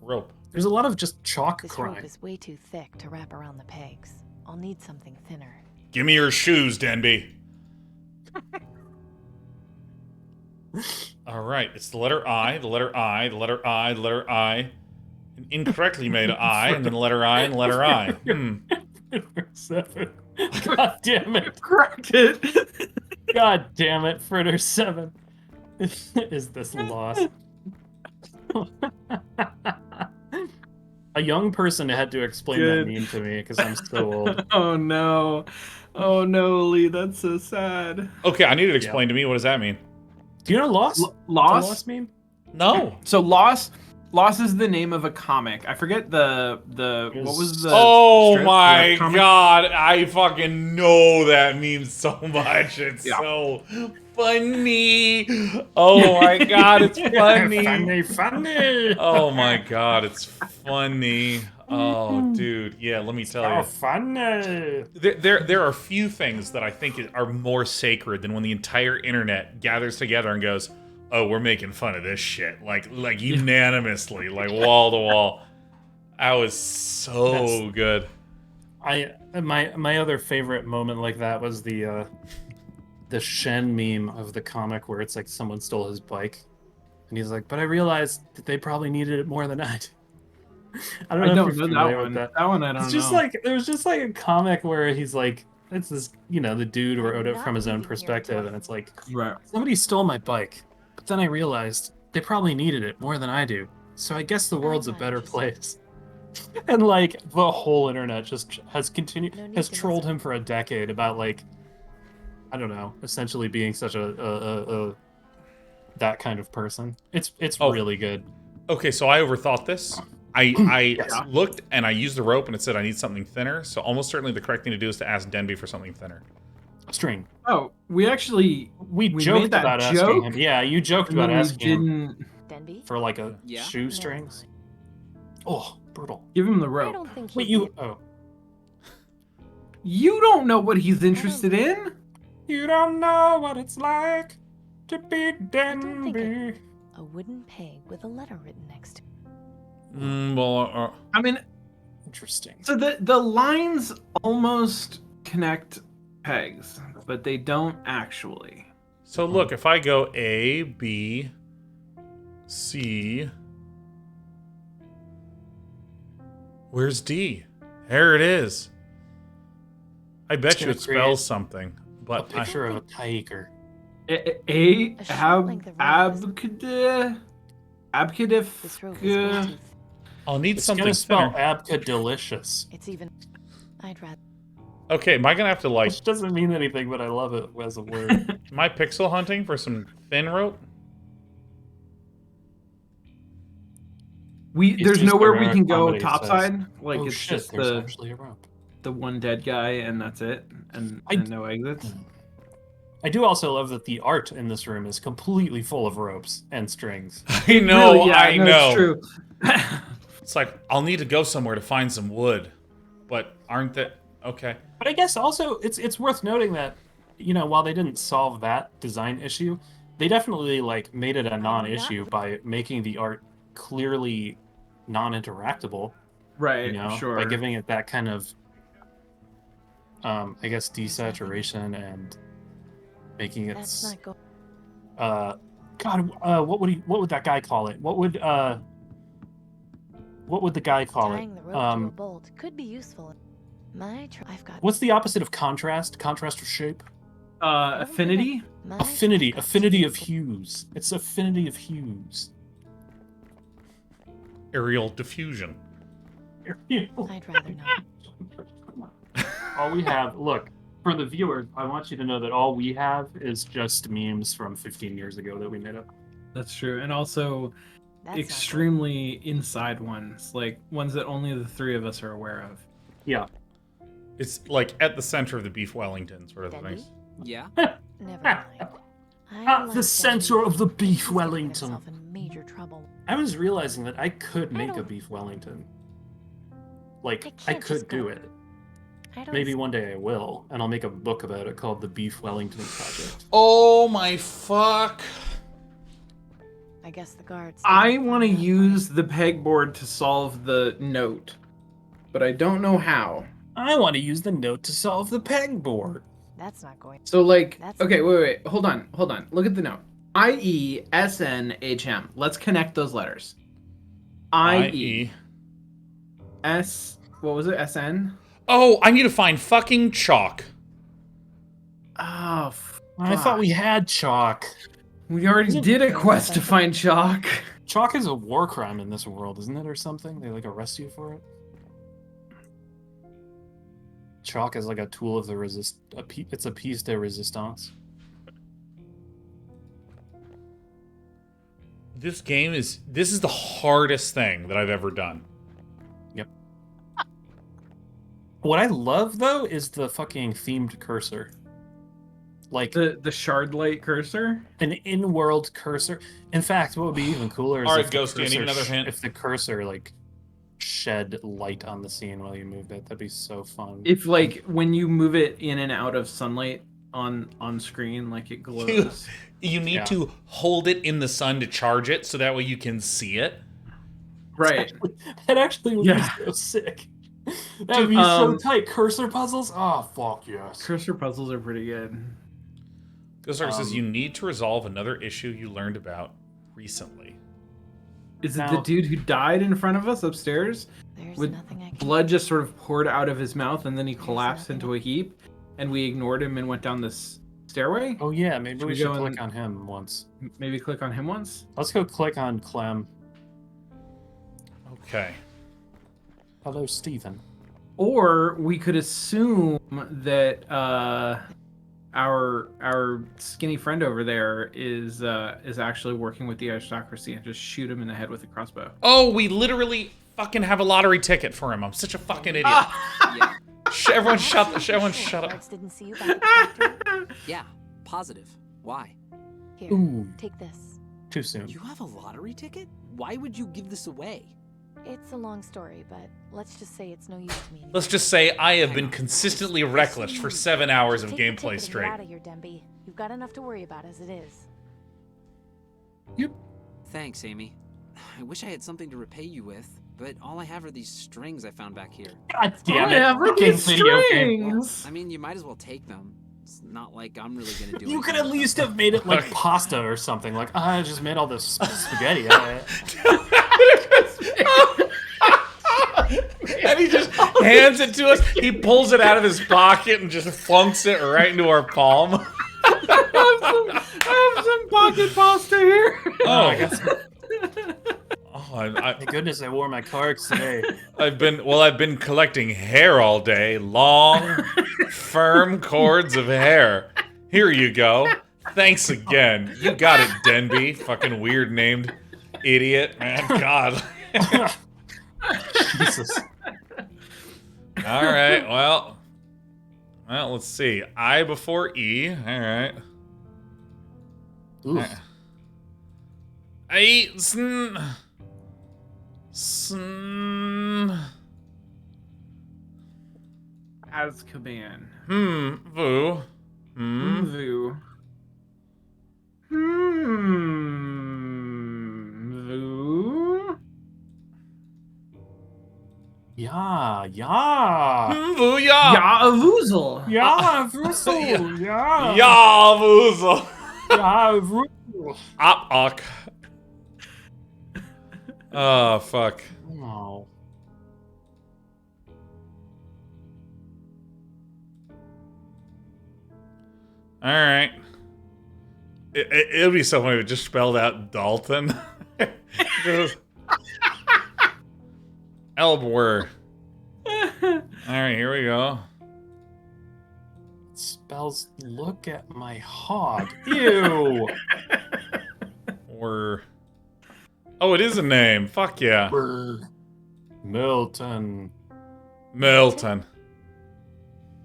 Rope. There's a lot of just chalk This rope crime. is way too thick to wrap around the pegs. I'll need something thinner. Give me your shoes, Denby. All right, it's the letter I, the letter I, the letter I, the letter I. An incorrectly made I, and then the letter I, and the letter I. 7. God damn it. Cracked it. God damn it, Fritter 7. Is this lost? A young person had to explain Good. that meme to me because I'm so old. Oh no. Oh no, Lee, that's so sad. Okay, I need it explained to me. What does that mean? Do you know Lost? Loss? Lost meme? No. So loss Lost is the name of a comic. I forget what was the Oh strip, my comic? god, I fucking know that meme so much. It's Yeah. so funny. Oh my god, it's funny. funny. Oh my god, it's funny. Oh, dude, yeah. Let me tell you. Funny. There are few things that I think are more sacred than when the entire internet gathers together and goes, "Oh, we're making fun of this shit," like unanimously, like wall to wall. That was so good. My other favorite moment like that was the Shen meme of the comic where it's like someone stole his bike, and he's like, "But I realized that they probably needed it more than I did." I don't know if you're familiar with that. That one I don't know. It's just like there was just like a comic where he's like, it's this, the dude wrote it from his own perspective, and it's like, somebody stole my bike, but then I realized they probably needed it more than I do, so I guess the world's a better place. And like the whole internet just has trolled him for a decade about like, I don't know, essentially being such a that kind of person. It's really good. Okay, so I overthought this. I looked and I used the rope and it said I need something thinner. So almost certainly the correct thing to do is to ask Denby for something thinner. String. Oh, we joked about asking him. Yeah, you joked about asking him Denby? for like a shoestrings. Oh, brutal. Give him the rope. I don't think Wait, You don't know what he's interested in? You don't know what it's like to be Denby. A wooden peg with a letter written next to it. I mean, interesting. So the lines almost connect pegs, but they don't actually. So look, if I go A, B, C, where's D? There it is. I bet you it spells something, but a picture of a tiger. I'll need something gonna spell thinner. abca-delicious. It's even. I'd rather. Okay, am I gonna have to like? Which doesn't mean anything, but I love it as a word. Am I pixel hunting for some thin rope? There's nowhere we can go topside. Like it's shit, just actually a rope. The one dead guy, and that's it, and no exits. I do also love that the art in this room is completely full of ropes and strings. I know, really, I know. It's true. It's like, I'll need to go somewhere to find some wood. But aren't that... Okay. But I guess also, it's worth noting that, while they didn't solve that design issue, they definitely, like, made it a non-issue by making the art clearly non-interactable. Right, sure. By giving it that kind of, I guess, desaturation and making it... what would that guy call it? What would the guy call Tying the rope to a bolt could be useful. I've got. What's the opposite of contrast? Contrast of shape? Affinity? Affinity of hues. It's affinity of hues. Aerial diffusion. I'd rather not. All we have, look, for the viewers, I want you to know that all we have is just memes from 15 years ago that we made up. That's true. And also extremely inside ones, like ones that only the three of us are aware of. Yeah. It's like at the center of the beef Wellington sort of thing. Yeah. Never mind. At the center of the beef Wellington. In major trouble. I was realizing that I could make a beef Wellington. Like, I could do it. Maybe one day I will, and I'll make a book about it called The Beef Wellington Project. Oh my fuck. I guess the guards. I want to use the pegboard to solve the note, but I don't know how. I want to use the note to solve the pegboard. That's not going. So like, okay, wait, hold on. Look at the note. I-E-S-N-H-M. Let's connect those letters. I-E. S. What was it? S-N? Oh, I need to find fucking chalk. Oh, fuck. I thought we had chalk. We already did a quest to find chalk. Chalk is a war crime in this world, isn't it, or something? They, like, arrest you for it? Chalk is like a tool of the it's a piece de resistance. This is the hardest thing that I've ever done. Yep. What I love though is the fucking themed cursor. Like the Shardlight cursor? An in-world cursor. In fact, what would be even cooler is if Ghosty, I need another hint. If the cursor like shed light on the scene while you moved it. That'd be so fun. If like when you move it in and out of sunlight on screen, like it glows. You need to hold it in the sun to charge it, so that way you can see it. Right. That actually would be so sick. That would be so tight. Cursor puzzles? Oh, fuck yes. Cursor puzzles are pretty good. Ghostar says you need to resolve another issue you learned about recently. Is it the dude who died in front of us upstairs? With blood just sort of poured out of his mouth, and then he collapsed into a heap, and we ignored him and went down this stairway? Oh yeah, maybe we should click on him once. Maybe click on him once? Let's go click on Clem. Okay. Hello, Steven. Or we could assume that our skinny friend over there is actually working with the aristocracy and just shoot him in the head with a crossbow. Oh, we literally fucking have a lottery ticket for him. I'm such a fucking idiot. Yeah. Everyone shut up. Didn't see you back at the factory? Yeah, positive. Why? Here, take this. Too soon. You have a lottery ticket? Why would you give this away? It's a long story, but let's just say it's no use to me anymore. Let's just say I have been consistently reckless for 7 hours of gameplay straight. Get out of here, Denby. You've got enough to worry about as it is. Yep. Thanks, Amy. I wish I had something to repay you with, but all I have are these strings I found back here. God damn it! Strings. I mean, you might as well take them. It's not like I'm really gonna do it. You could at least have made it like pasta or something. Like, I just made all this spaghetti. And he just hands it to us. He pulls it out of his pocket and just flunks it right into our palm. I have some pocket pasta here. Oh, I guess. Thank goodness I wore my cards today. I've been collecting hair all day. Long, firm cords of hair. Here you go. Thanks again. You got it, Denby. Fucking weird named idiot, man. God. Jesus. All right. Well, let's see. I before E. All right. Ooh. I Azkaban. Vu. Vu. Vu. Yeah. Vu, yeah. Yavoozle. Voozle. Yeah. Yavoozle. Voozle. Op-ok. Oh, fuck. Oh. All right. It'll be so funny if it just spelled out Dalton. Elbwer. All right, here we go. It spells look at my hog. Ew. Or... Oh, it is a name. Fuck yeah. Milton.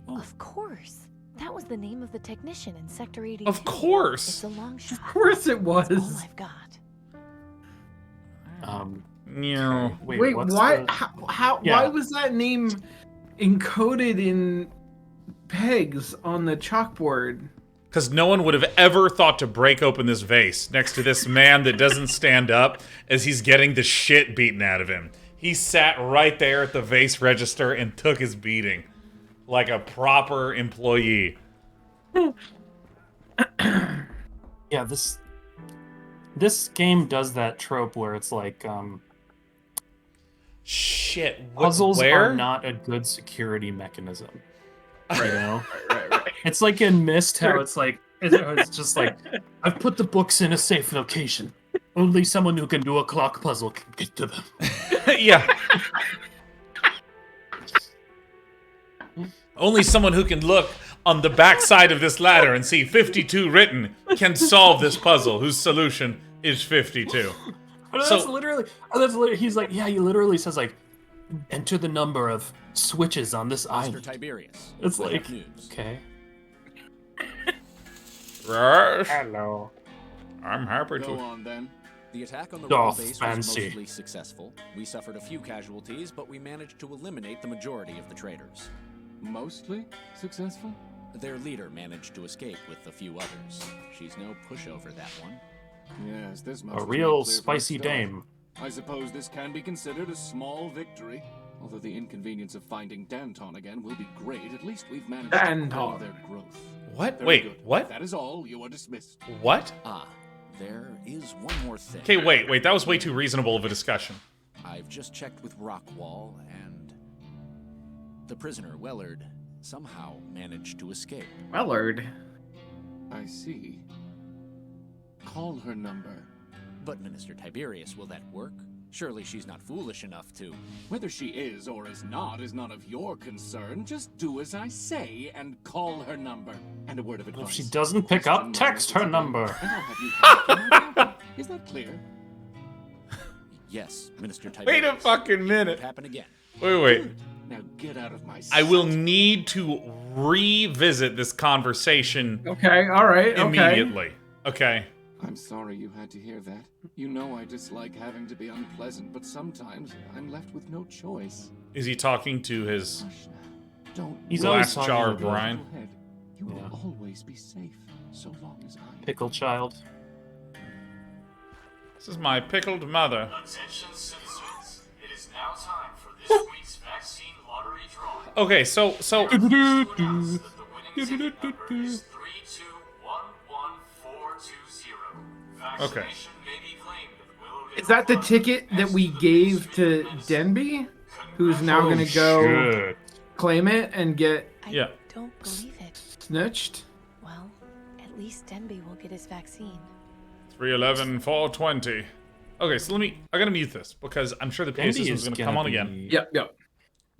Of course. That was the name of the technician in Sector 82. Of course. It's a long shot. Of course it was. That's all I've got. Wait, why? Why was that name encoded in pegs on the chalkboard? Because no one would have ever thought to break open this vase next to this man that doesn't stand up as he's getting the shit beaten out of him. He sat right there at the vase register and took his beating. Like a proper employee. Yeah, this game does that trope where it's like, shit, puzzles are not a good security mechanism. You know? Right. It's like in Myst, how it's like, it's just like, I've put the books in a safe location. Only someone who can do a clock puzzle can get to them. Yeah. Only someone who can look on the back side of this ladder and see 52 written can solve this puzzle, whose solution is 52. That's literally. He's like, yeah. He literally says like, enter the number of switches on this island. Mr. Tiberius. It's like, news. okay. Hello. I'm happy to. Go on then. The attack on the Oh, rebel base fancy. was mostly successful. We suffered a few casualties, but we managed to eliminate the majority of the traitors. Mostly successful? Their leader managed to escape with a few others. She's no pushover, that one. Yes, this must A be real clear from the spicy start. dame. I suppose this can be considered a small victory. Although the inconvenience of finding Danton again will be great, at least we've managed to quell their growth. What? Very Wait, good. what? That is all. You are dismissed. What? Ah, there is one more thing. Okay, wait. That was way too reasonable of a discussion. I've just checked with Rockwall, and the prisoner, Wellard, somehow managed to escape. Wellard. I see. Call her number. But, Minister Tiberius, will that work? Surely she's not foolish enough to... Whether she is or is not of your concern. Just do as I say and call her number. And a word of advice. If she doesn't pick up, text her number. And I'll have you help her. Is that clear? Yes, Minister Tiberius. Wait a fucking minute. Happen again. Wait. Now get out of my sight. I will need to revisit this conversation Okay, all right, immediately. Okay. I'm sorry you had to hear that. You know I dislike having to be unpleasant, but sometimes I'm left with no choice. Is he talking to his Hush now. Don't. He's always last talking jar to of the brine? Go ahead. You Yeah. will always be safe, so long as I. Pickle child. This is my pickled mother. Attention citizens, it is now time for this week's vaccine lottery drawing. Okay, so To announce that the winning ticket number is 3211420. Vaccination may be claimed at Willow Is that the ticket that we gave to Denby, who's now Oh, gonna go shit. claim it and get I Yeah. don't believe it. snitched? Well, at least Denby will get his vaccine. 311, 420. Okay, so I gotta mute this because I'm sure the PA Denby system is is gonna come on be- again. Yep. Yeah.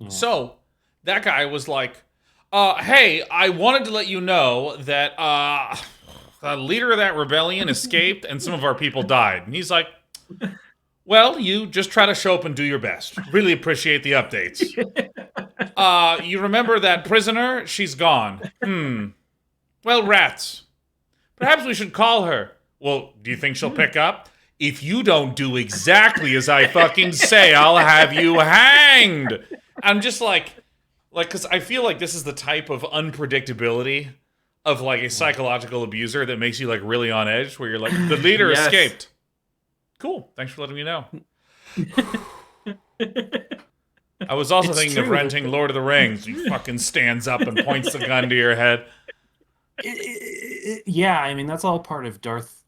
So, that guy was like, hey, I wanted to let you know that the leader of that rebellion escaped and some of our people died. And he's like, well, you just try to show up and do your best. Really appreciate the updates. You remember that prisoner? She's gone. Well, rats. Perhaps we should call her. Well, do you think she'll pick up? If you don't do exactly as I fucking say, I'll have you hanged. I'm just like, because I feel like this is the type of unpredictability of like a psychological abuser that makes you like really on edge, where you're like, the leader Yes. escaped. Cool. Thanks for letting me know. I was also It's thinking of true. renting Lord of the Rings. He fucking stands up and points the gun to your head. Yeah, I mean that's all part of Darth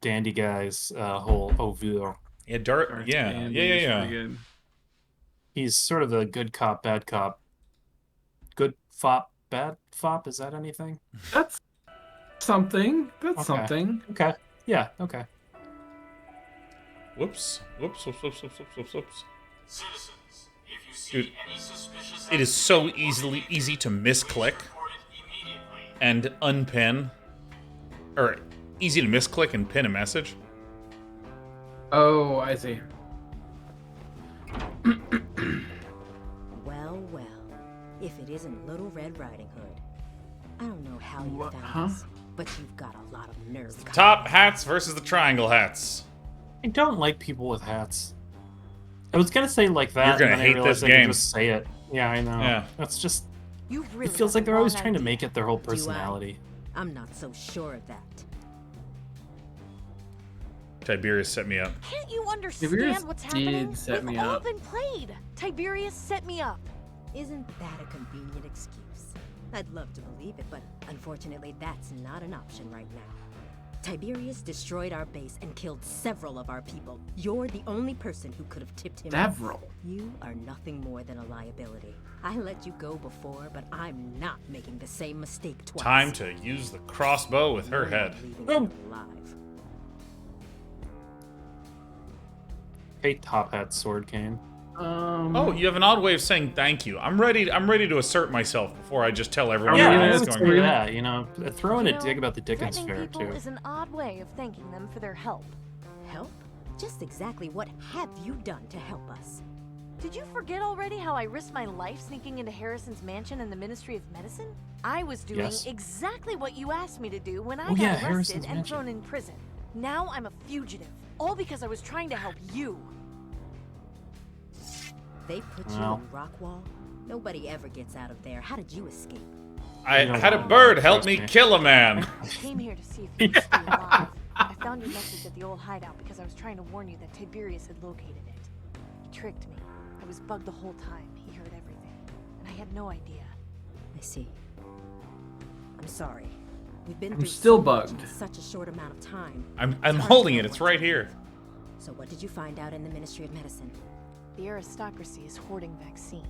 Dandy Guy's whole oeuvre. Yeah, Dart. Yeah. He's sort of the good cop, bad cop. Good fop, bad fop. Is that anything? That's something. That's Okay. something. Okay. Yeah. Okay. Whoops. Citizens, if you see Dude, any suspicious it is so easy to misclick report it immediately. and unpin, or easy to misclick and pin a message. Oh, I see. Well, if it isn't Little Red Riding Hood. I don't know how you What, found huh? us, but you've got a lot of nerve. Top hats versus the triangle hats. I don't like people with hats. I was gonna say like that. You're gonna and then hate I realized this I could game. just say it. Yeah, I know. Yeah. That's just. You really It feels have like a they're always wrong trying to idea. make it their whole Do I? personality. I'm not so sure of that. Tiberius set me up. Can't you understand Tiberius what's did happening? set We've me all up. been played. Tiberius set me up. Isn't that a convenient excuse? I'd love to believe it, but unfortunately that's not an option right now. Tiberius destroyed our base and killed several of our people. You're the only person who could have tipped him off. Several. You are nothing more than a liability. I let you go before, but I'm not making the same mistake twice. Time to use the crossbow with her You're not head. leaving him alive. Hey, top hat sword cane. Oh, you have an odd way of saying thank you. I'm ready to assert myself before I just tell everyone. Yeah, throw in a dig about the Dickens Fair too. Is an odd way of thanking them for their help. Help? Just exactly what have you done to help us? Did you forget already how I risked my life sneaking into Harrison's mansion in the Ministry of Medicine? I was doing exactly what you asked me to do when I got arrested and thrown in prison. Now I'm a fugitive, all because I was trying to help you. They put you in Rockwall? Nobody ever gets out of there. How did you escape? I had a bird help me kill a man. I came here to see if you could stay alive. I found your message at the old hideout because I was trying to warn you that Tiberius had located it. He tricked me. I was bugged the whole time. He heard everything. And I had no idea. I see. I'm sorry. We've been through still bugged. In such a short amount of time. I'm holding it. It's right here. So what did you find out in the Ministry of Medicine? The aristocracy is hoarding vaccine.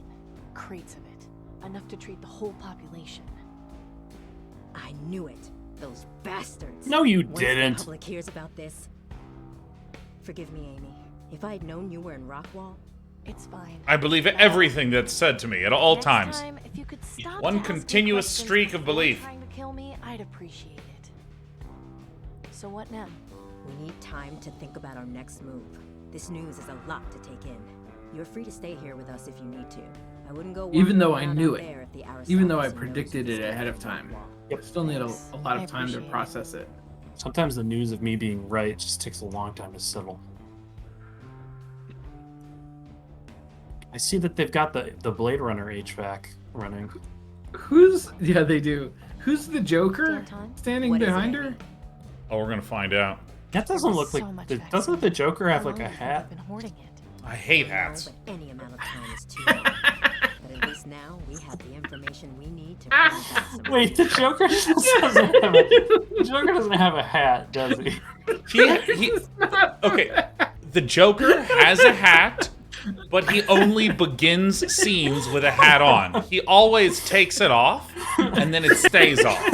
Crates of it. Enough to treat the whole population. I knew it. Those bastards. No, you Once didn't. The public hears about this. Forgive me, Amy. If I had known you were in Rockwall, it's fine. I believe everything that's said to me at all times. Time, if you could stop one continuous streak of belief. Trying to kill me, I'd appreciate it. So what now? We need time to think about our next move. This news is a lot to take in. You're free to stay here with us if you need to. I wouldn't go. Even though I knew it. Even though I predicted it ahead of time. Yep. Still need a lot of time to process it. Sometimes the news of me being right just takes a long time to settle. I see that they've got the Blade Runner HVAC running. Yeah, they do. Who's the Joker standing behind her? Oh, we're gonna find out. That doesn't look like. Doesn't the Joker have like a hat? I hate hats. Any amount of time is too long. But at least now we have the information we need to. Wait, the Joker doesn't have a hat, does he? Okay, the Joker has a hat, but he only begins scenes with a hat on. He always takes it off, and then it stays off.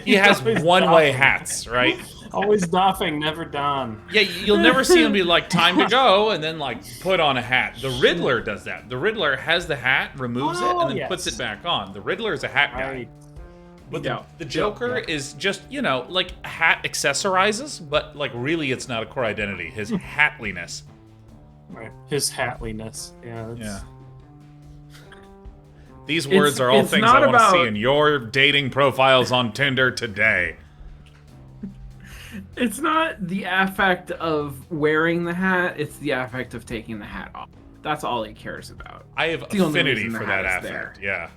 He has one-way hats, right? Always doffing, never don. Yeah, you'll never see him be like, time to go, and then like put on a hat. The Riddler does that. The Riddler has the hat, removes it, and then puts it back on. The Riddler is a hat guy. But the Joker is just, like hat accessorizes, but like really it's not a core identity. His hatliness. Right. His hatliness. Yeah. These words are all things I want to see in your dating profiles on Tinder today. It's not the affect of wearing the hat, it's the affect of taking the hat off. That's all he cares about. I have affinity for that affect, yeah.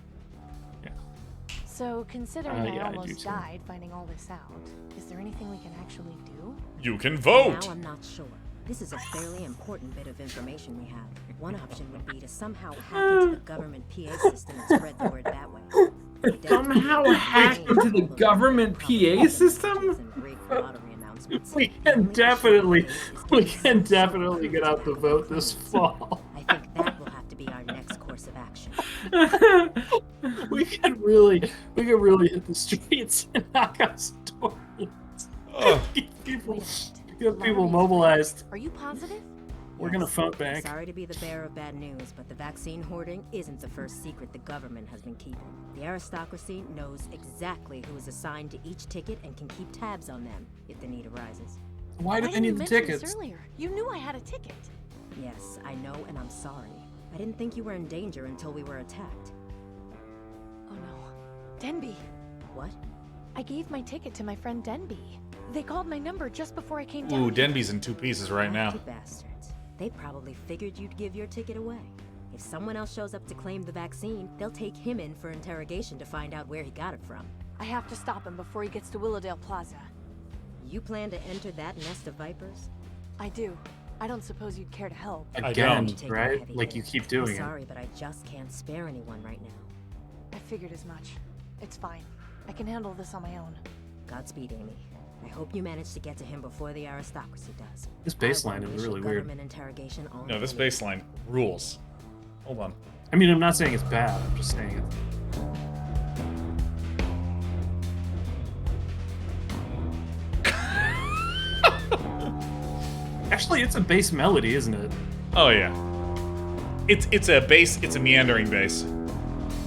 So, considering I almost died finding all this out, is there anything we can actually do? You can vote! Now I'm not sure. This is a fairly important bit of information we have. One option would be to somehow hack into the government PA system and spread the word that way. Somehow hack into the government PA system? We can definitely get out the vote this fall. I think that will have to be our next course of action. we could really hit the streets and knock out some doors. Get people mobilized. Are you positive? We're gonna vote back. Sorry to be the bearer of bad news, but the vaccine hoarding isn't the first secret the government has been keeping. The aristocracy knows exactly who is assigned to each ticket and can keep tabs on them if the need arises. Why do they need the tickets? Earlier? You knew I had a ticket. Yes, I know, and I'm sorry. I didn't think you were in danger until we were attacked. Oh no. Denby. What? I gave my ticket to my friend Denby. They called my number just before I came down. Ooh, Denby's in two pieces right now. Bastards. They probably figured you'd give your ticket away. If someone else shows up to claim the vaccine, they'll take him in for interrogation to find out where he got it from. I have to stop him before he gets to Willowdale Plaza. You plan to enter that nest of vipers? I do. I don't suppose you'd care to help. Again, right? Like you keep doing it. Sorry, but I just can't spare anyone right now. I figured as much. It's fine. I can handle this on my own. Godspeed, Amy. I hope you manage to get to him before the aristocracy does. This baseline is really weird. No, this baseline rules. Hold on. I mean, I'm not saying it's bad. I'm just saying it. Actually, it's a bass melody, isn't it? Oh, yeah. It's a base. It's a meandering base.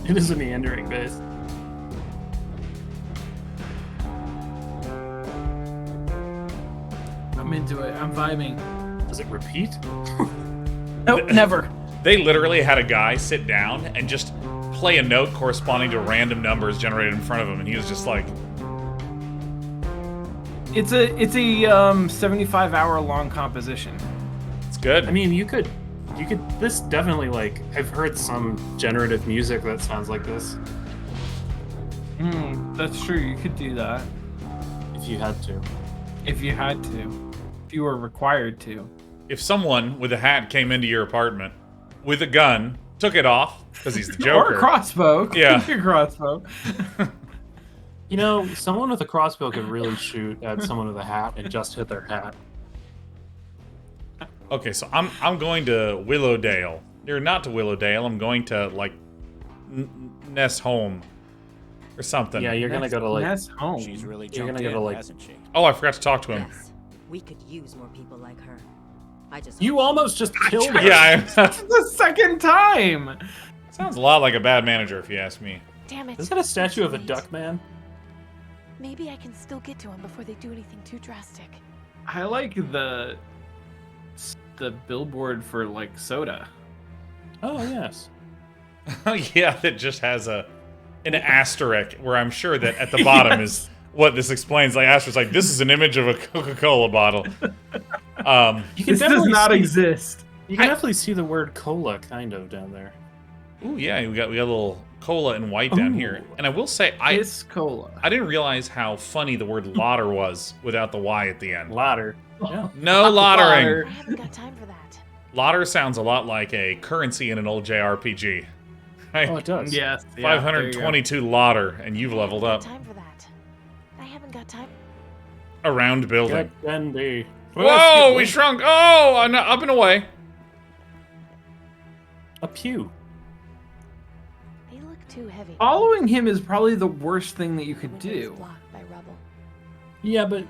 It is a meandering base. I'm into it. I'm vibing. Does it repeat? Nope, never. They literally had a guy sit down and just play a note corresponding to random numbers generated in front of him, and he was just like, It's a 75-hour long composition. It's good. I mean, you could. This definitely, like, I've heard some generative music that sounds like this. That's true. You could do that if you had to. If you had to. If you were required to. If someone with a hat came into your apartment with a gun, took it off because he's the Joker, or a crossbow. Yeah, your crossbow. You know, someone with a crossbow could really shoot at someone with a hat and just hit their hat. Okay, so I'm going to Willowdale. Or not to Willowdale. I'm going to like Ness Home or something. Yeah, you're gonna go to like Ness Home. She's really You're jumped gonna go to in, like. hasn't she? Oh, I forgot to talk to him. Yes, we could use more people like her. I just. You almost just killed her. Yeah, the second time. Sounds a lot like a bad manager, if you ask me. Damn it. Is that a statue of a duck man? Maybe I can still get to him before they do anything too drastic. I like the billboard for like soda. Oh yes. Yeah, that just has an asterisk where I'm sure that at the bottom is what this explains. Like asterisk, like this is an image of a Coca-Cola bottle. This does not exist. You can definitely see the word cola kind of down there. Ooh, yeah, we got a little cola and white down here. And I will say, It's cola. I didn't realize how funny the word lauder was without the Y at the end. Lauder. Yeah. No laudering. I haven't got time for that. Lauder sounds a lot like a currency in an old JRPG. Right? Oh, it does. Yes. 522 lauder, and you've leveled up. Time for that. I haven't got time. A round building. Get Bendy. Whoa, we shrunk. Oh, up and away. A pew. They look too heavy. Following him is probably the worst thing that you could do. Blocked by rubble. Yeah, but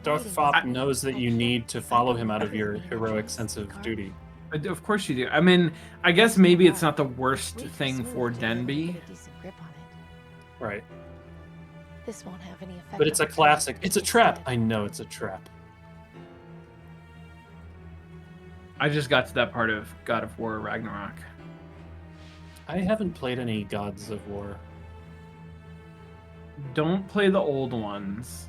Darth Fop knows that you need to follow him out of your heroic sense of duty. Of course you do. I mean, I guess maybe it's not the worst thing for Denby. Right. This won't have any effect. But it's a classic. It's a trap. I know it's a trap. I just got to that part of God of War Ragnarok. I haven't played any Gods of War. Don't play the old ones.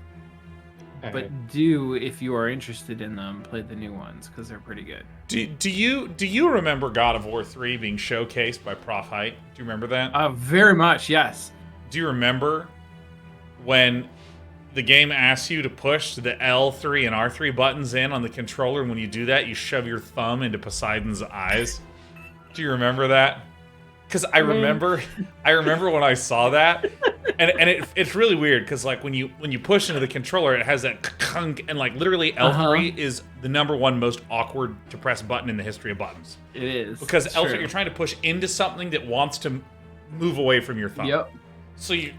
Okay. But do, if you are interested in them, play the new ones because they're pretty good. Do you remember God of War 3 being showcased by Prof Height? Do you remember that? Very much, yes. Do you remember when the game asks you to push the L3 and R3 buttons in on the controller, and when you do that, you shove your thumb into Poseidon's eyes? Do you remember that? Because I remember when I saw that, and it's really weird because like when you push into the controller, it has that kunk, and like literally L3 is the #1 most awkward to press button in the history of buttons. It is because L3 you're trying to push into something that wants to move away from your thumb. Yep. So you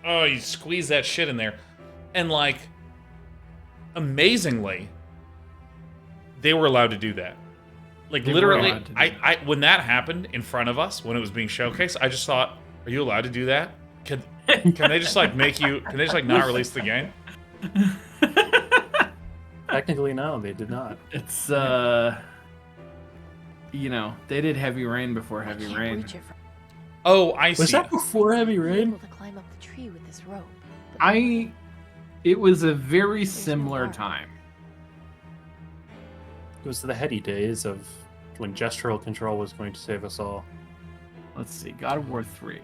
you squeeze that shit in there, and like amazingly, they were allowed to do that. Like literally, I when that happened in front of us when it was being showcased, I just thought, "Are you allowed to do that? Can they just like make you? Can they just like not release the game?" Technically, no, they did not. It's you know, they did Heavy Rain before Heavy Rain. Oh, I see. Was that before Heavy Rain? Able to climb up the tree with this rope. It was a very similar time. It was the heady days of when gestural control was going to save us all. Let's see, God of War 3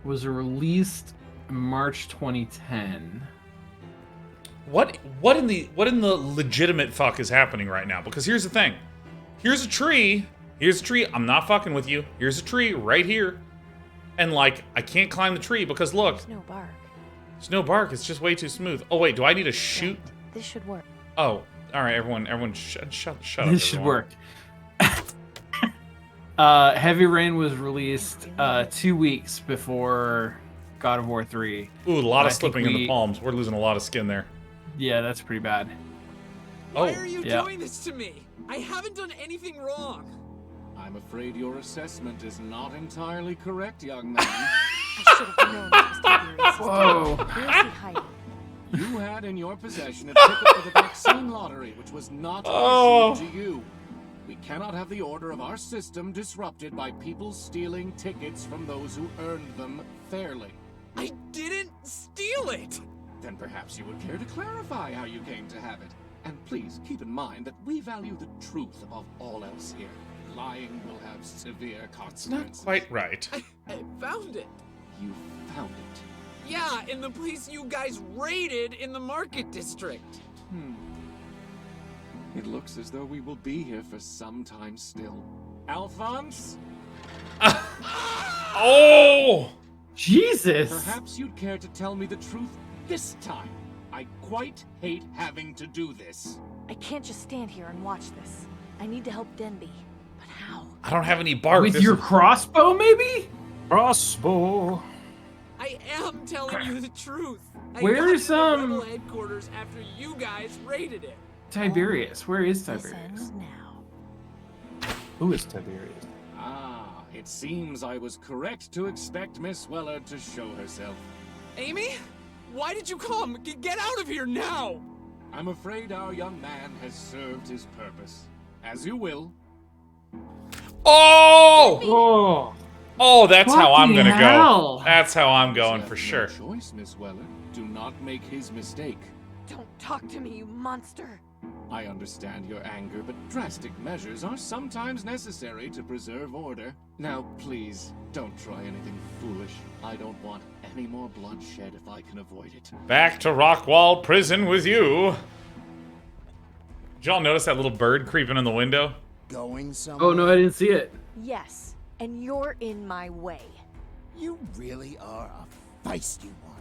was released March 2010. What in the legitimate fuck is happening right now? Because here's the thing. Here's a tree. I'm not fucking with you. Here's a tree right here. And like I can't climb the tree because look. There's no bark. There's no bark. It's just way too smooth. Oh wait, do I need to shoot? Yeah, this should work. Oh, all right, everyone shut up. This should work. Heavy Rain was released 2 weeks before God of War 3. Ooh, a lot of slipping in the palms. We're losing a lot of skin there. Yeah, that's pretty bad. Why are you doing this to me? I haven't done anything wrong. I'm afraid your assessment is not entirely correct, young man. I should have known it was Tiberius. Whoa. Where's he hiding? You had in your possession a ticket for the vaccine lottery, which was not issued to you. We cannot have the order of our system disrupted by people stealing tickets from those who earned them fairly. I didn't steal it! Then perhaps you would care to clarify how you came to have it. And please keep in mind that we value the truth above all else here. Lying will have severe consequences. It's not quite right. I found it. You found it? Yeah, in the place you guys raided in the market district. It looks as though we will be here for some time still. Alphonse? Oh! Jesus! Perhaps you'd care to tell me the truth this time. I quite hate having to do this. I can't just stand here and watch this. I need to help Denby. But how? I don't have any bark. With your crossbow, maybe? Crossbow. I am telling you the truth. Where's Rebel headquarters after you guys raided it? Tiberius? Where is This Tiberius? ends now. Who is Tiberius? Ah, it seems I was correct to expect Miss Wellard to show herself. Amy? Why did you come? Get out of here now! I'm afraid our young man has served his purpose. As you will. Oh! Oh, that's how I'm gonna hell. go. That's how I'm going for sure. No choice, Miss Wellard. Do not make his mistake. Don't talk to me, you monster. I understand your anger, but drastic measures are sometimes necessary to preserve order. Now, please, don't try anything foolish. I don't want any more bloodshed if I can avoid it. Back to Rockwall Prison with you. Did y'all notice that little bird creeping in the window? Going somewhere? Oh, no, I didn't see it. Yes, and you're in my way. You really are a feisty one.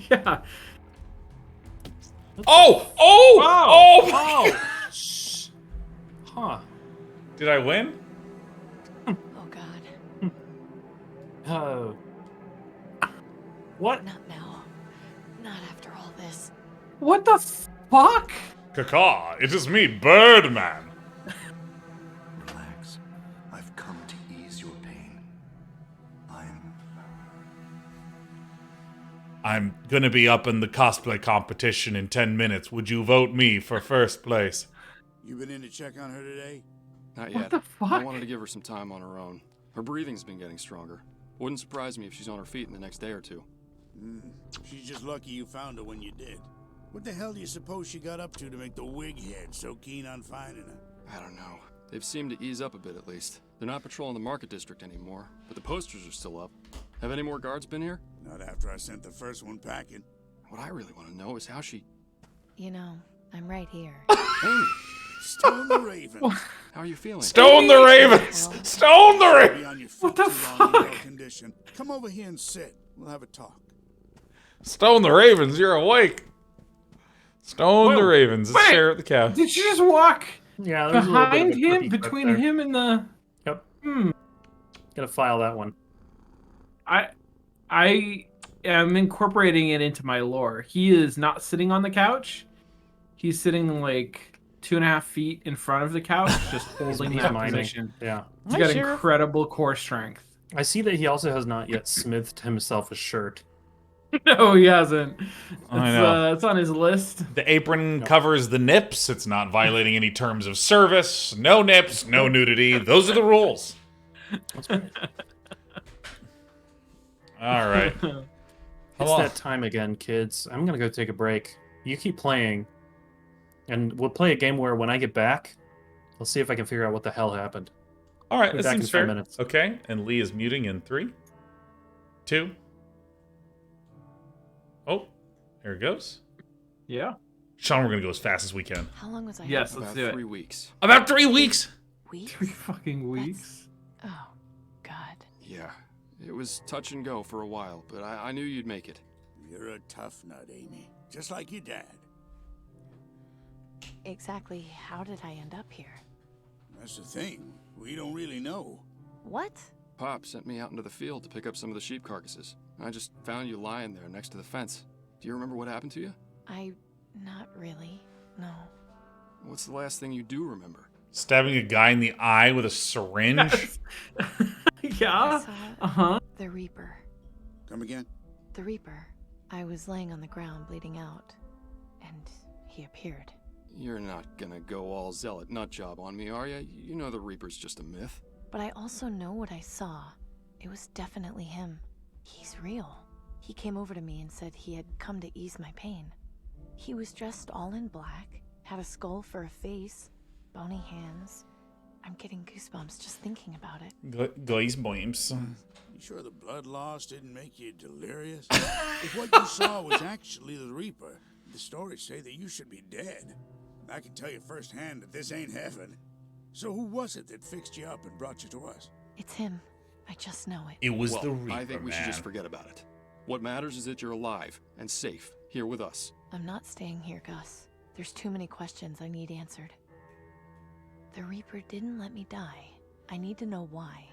Yeah. Oh! Huh. Did I win? Oh, God. Oh. What? Not now. Not after all this. What the fuck? Caw, it is me, Birdman. Relax. I've come to ease your pain. I'm gonna be up in the cosplay competition in 10 minutes. Would you vote me for first place? You been in to check on her today? Not yet. What the fuck? I wanted to give her some time on her own. Her breathing's been getting stronger. Wouldn't surprise me if she's on her feet in the next day or two. She's just lucky you found her when you did. What the hell do you suppose she got up to make the wig head so keen on finding her? I don't know. They've seemed to ease up a bit at least. They're not patrolling the market district anymore, but the posters are still up. Have any more guards been here? Not after I sent the first one packing. What I really want to know is how she... You know, I'm right here. Amy! Stone the Raven. How are you feeling? Stone the Ravens! Stone the Ravens! What the fuck? Condition. Come over here and sit. We'll have a talk. Stone the Ravens, you're awake. Stone the Ravens, let's share at the couch. Did you just walk behind him, creepy between clip there. him and the... Yep. Gotta file that one. I am incorporating it into my lore. He is not sitting on the couch. He's sitting like 2.5 feet in front of the couch, just holding that position. Yeah. He's got incredible core strength. I see that he also has not yet smithed himself a shirt. No, he hasn't. I know. It's on his list. The apron covers the nips. It's not violating any terms of service. No nips, no nudity. Those are the rules. That's great. All right. It's that time again, kids. I'm gonna go take a break. You keep playing, and we'll play a game where when I get back, I'll see if I can figure out what the hell happened. All right, that back seems in 5 fair. minutes. Okay, and Lee is muting in 3, 2. Oh, here it goes. Yeah. Sean, we're gonna go as fast as we can. How long was I Yes, here? let's About do it. 3 weeks. About 3 weeks. Weeks? 3 fucking weeks. Oh, God. Yeah. It was touch and go for a while, but I knew you'd make it. You're a tough nut, Amy. Just like your dad. Exactly how did I end up here? That's the thing. We don't really know. What? Pop sent me out into the field to pick up some of the sheep carcasses. I just found you lying there next to the fence. Do you remember what happened to you? Not really, no. What's the last thing you do remember? Stabbing a guy in the eye with a syringe? Yeah. The Reaper. Come again? The Reaper. I was laying on the ground bleeding out, and he appeared. You're not gonna go all zealot nutjob on me, are you? You know the Reaper's just a myth. But I also know what I saw. It was definitely him. He's real. He came over to me and said he had come to ease my pain. He was dressed all in black, had a skull for a face, bony hands. I'm getting goosebumps just thinking about it. Goosebumps. You sure the blood loss didn't make you delirious? If what you saw was actually the Reaper, the stories say that you should be dead. I can tell you firsthand that this ain't heaven. So who was it that fixed you up and brought you to us? It's him. I just know it. It was the Reaper, I think we should just forget about it. What matters is that you're alive and safe here with us. I'm not staying here, Gus. There's too many questions I need answered. The Reaper didn't let me die. I need to know why.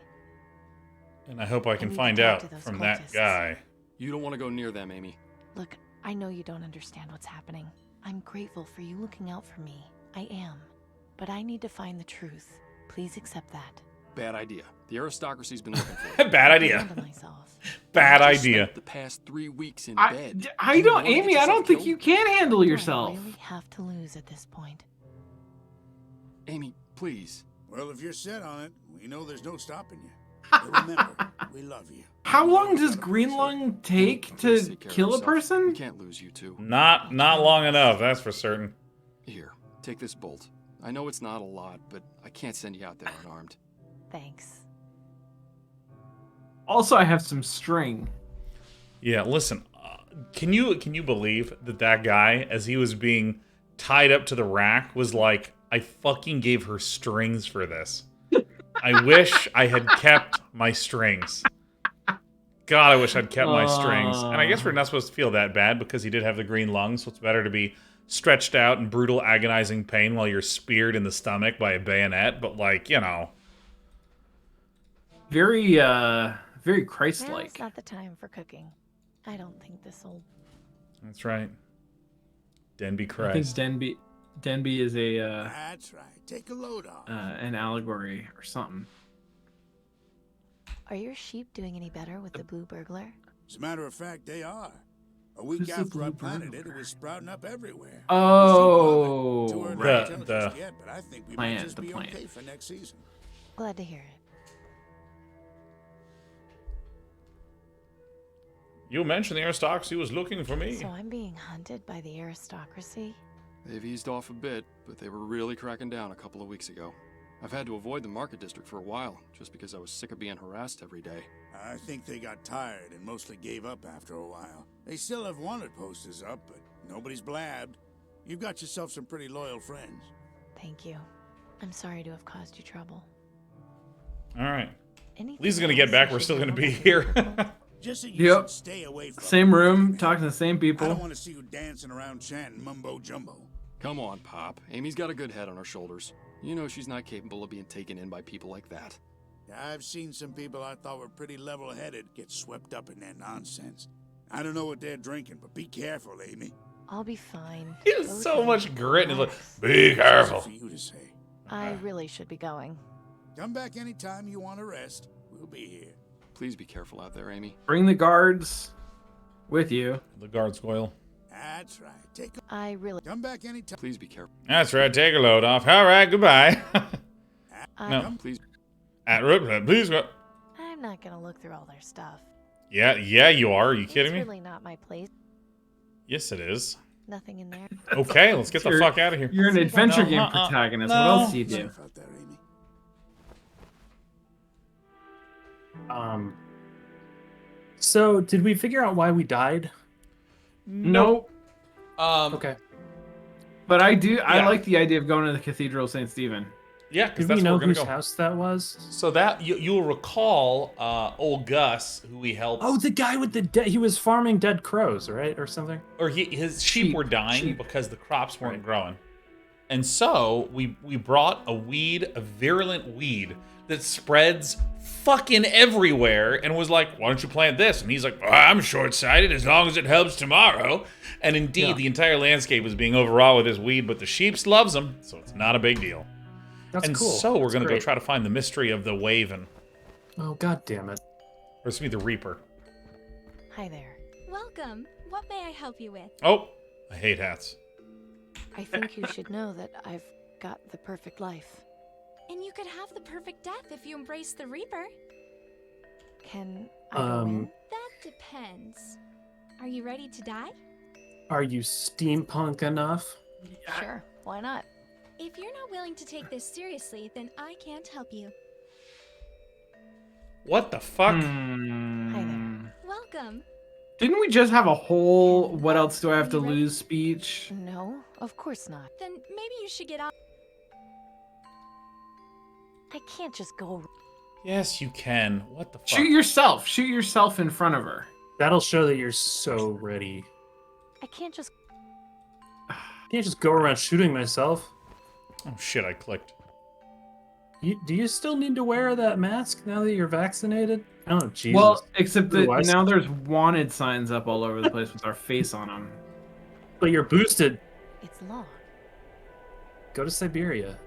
And I hope I can find out from that guy. You don't want to go near them, Amy. Look, I know you don't understand what's happening. I'm grateful for you looking out for me. I am. But I need to find the truth. Please accept that. Bad idea. The aristocracy's been looking for you. Bad idea. Bad idea. The past 3 weeks in bed. I don't, Amy. I don't think you can handle yourself. I really have to lose at this point. Amy, please. Well, if you're set on it, we know there's no stopping you. But remember, we love you. How long does Green Lung take to kill a person? We can't lose you two. Not long enough, that's for certain. Here, take this bolt. I know it's not a lot, but I can't send you out there unarmed. Thanks. Also, I have some string. Yeah, listen. Can you believe that guy, as he was being tied up to the rack, was like, I fucking gave her strings for this. I wish I had kept my strings. God, I wish I'd kept my strings. And I guess we're not supposed to feel that bad because he did have the green lungs, so it's better to be stretched out in brutal, agonizing pain while you're speared in the stomach by a bayonet. But, like, you know. Very Christ-like. Now's not the time for cooking. I don't think this'll... That's right. Denby Christ. I think Denby is a... That's right. Take a load off. An allegory or something. Are your sheep doing any better with the blue burglar? As a matter of fact, they are. A week after I planted it, it was sprouting up everywhere. Oh, the yet, but I think we might just be okay for next season. Glad to hear it. You mentioned the aristocracy was looking for me. So I'm being hunted by the aristocracy? They've eased off a bit, but they were really cracking down a couple of weeks ago. I've had to avoid the market district for a while, just because I was sick of being harassed every day. I think they got tired and mostly gave up after a while. They still have wanted posters up, but nobody's blabbed. You've got yourself some pretty loyal friends. Thank you. I'm sorry to have caused you trouble. All right. Lisa's going to get back. We're still going to be here. Just so you should stay away from same room, talking to the same people. I don't want to see you dancing around chanting mumbo jumbo. Come on, Pop. Amy's got a good head on her shoulders. You know she's not capable of being taken in by people like that. I've seen some people I thought were pretty level-headed get swept up in their nonsense. I don't know what they're drinking, but be careful, Amy. I'll be fine. He has so much grit. He's like, be careful. For you to say. I really should be going. Come back anytime you want to rest. We'll be here. Please be careful out there, Amy. Bring the guards with you. The guards will. That's right. I really... Come back anytime. Please be careful. That's right. Take a load off. All right. Goodbye. No, please. Please go. I'm not going to look through all their stuff. Yeah, you are. Are you kidding me? It's really not my place. Yes, it is. Nothing in there. Okay, let's get the fuck out of here. You're an adventure game protagonist. What else do you do? So, did we figure out why we died? Nope. Okay. But I do. Yeah. I like the idea of going to the Cathedral of St. Stephen. Yeah, because that's where we're gonna go. Whose house that was? So that you'll recall, old Gus, who we helped. Oh, the guy with the he was farming dead crows, right, or something. Or his sheep were dying because the crops weren't growing, and so we brought a virulent weed that spreads fucking everywhere and was like, why don't you plant this? And he's like, oh, I'm short-sighted as long as it helps tomorrow. And indeed, the entire landscape was being overawed with this weed, but the sheeps loves them, so it's not a big deal. That's cool. So we're going to go try to find the mystery of the Waven. Oh, god damn it. Or it's me, the Reaper. Hi there. Welcome. What may I help you with? Oh, I hate hats. I think you should know that I've got the perfect life. And you could have the perfect death if you embrace the Reaper. Can I go in? That depends. Are you ready to die? Are you steampunk enough? Sure, why not? If you're not willing to take this seriously, then I can't help you. What the fuck? Hi there. Welcome. Didn't we just have a whole what else do I have to lose speech? No, of course not. Then maybe you should get out. I can't just go. Yes, you can. What the fuck? Shoot yourself. Shoot yourself in front of her. That'll show that you're so ready. I can't just. I can't just go around shooting myself. Oh shit, I clicked. Do you still need to wear that mask now that you're vaccinated? Oh, Jesus. Well, except that now there's wanted signs up all over the place with our face on them. But you're boosted. It's long. Go to Siberia.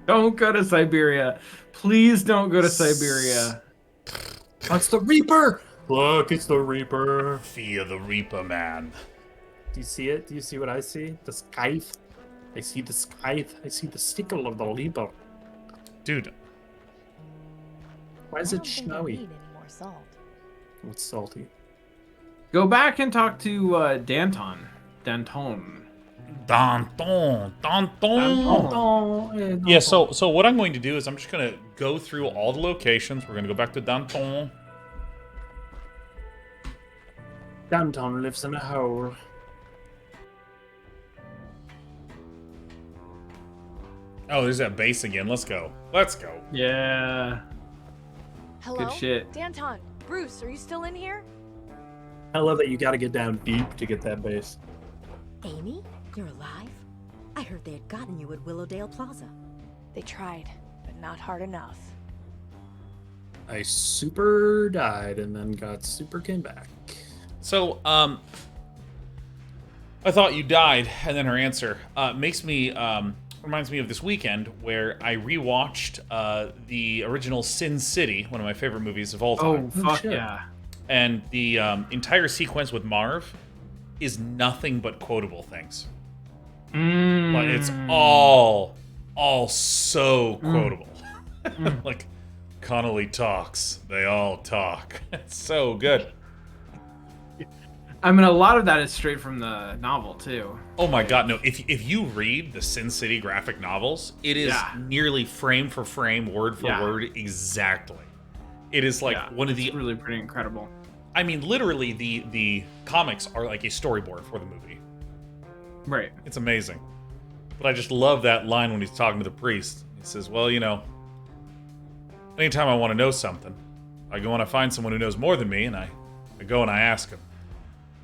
Don't go to Siberia. Please don't go to Siberia. That's the Reaper! Look, it's the Reaper. Fear the Reaper, man. Do you see it? Do you see what I see? The scythe. I see the scythe. I see the sickle of the Reaper. Dude. Why is it snowy? Need any more salt. It's salty. Go back and talk to Danton. Danton. Yeah, so what I'm going to do is I'm just going to go through all the locations. We're going to go back to Danton. Danton lives in a hole. Oh, there's that base again. Let's go. Let's go. Yeah. Hello? Good shit. Danton, Bruce, are you still in here? I love that you got to get down deep to get that base. Amy, you're alive? I heard they had gotten you at Willowdale Plaza. They tried, but not hard enough. I super died and then got super came back. So, I thought you died, and then her answer makes me reminds me of this weekend where I rewatched the original Sin City, one of my favorite movies of all time. Oh, fuck yeah. And the entire sequence with Marv is nothing but quotable things. Like, it's all so quotable. Like, Connolly talks, they all talk. It's so good. I mean, a lot of that is straight from the novel, too. Oh my god, no. If you read the Sin City graphic novels, it is nearly frame for frame, word for word, exactly. It is like one of the... It's really pretty incredible. I mean, literally, the comics are like a storyboard for the movie. Right. It's amazing. But I just love that line when he's talking to the priest. He says, well, you know, anytime I want to know something, I go and I find someone who knows more than me, and I go and I ask him.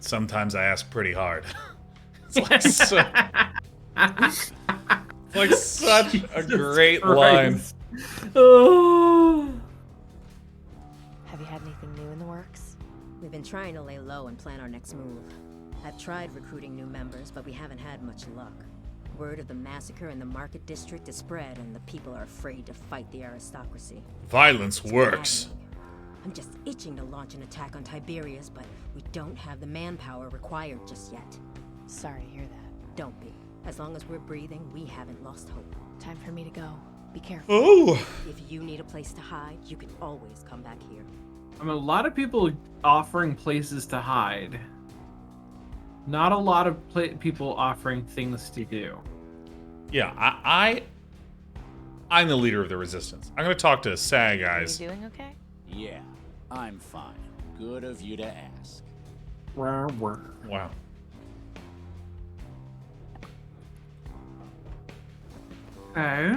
Sometimes I ask pretty hard. It's like like such a great line. Oh. Have you had anything new in the works? We've been trying to lay low and plan our next move. I've tried recruiting new members, but we haven't had much luck. Word of the massacre in the Market District is spread, and the people are afraid to fight the aristocracy. Violence works. I'm just itching to launch an attack on Tiberius, but we don't have the manpower required just yet. Sorry to hear that. Don't be. As long as we're breathing, we haven't lost hope. Time for me to go. Be careful. Oh! If you need a place to hide, you can always come back here. I mean, a lot of people offering places to hide. Not a lot of people offering things to do. Yeah, I'm the leader of the resistance. I'm going to talk to SAG guys. Are you doing okay? Yeah, I'm fine. Good of you to ask. Wow. Okay.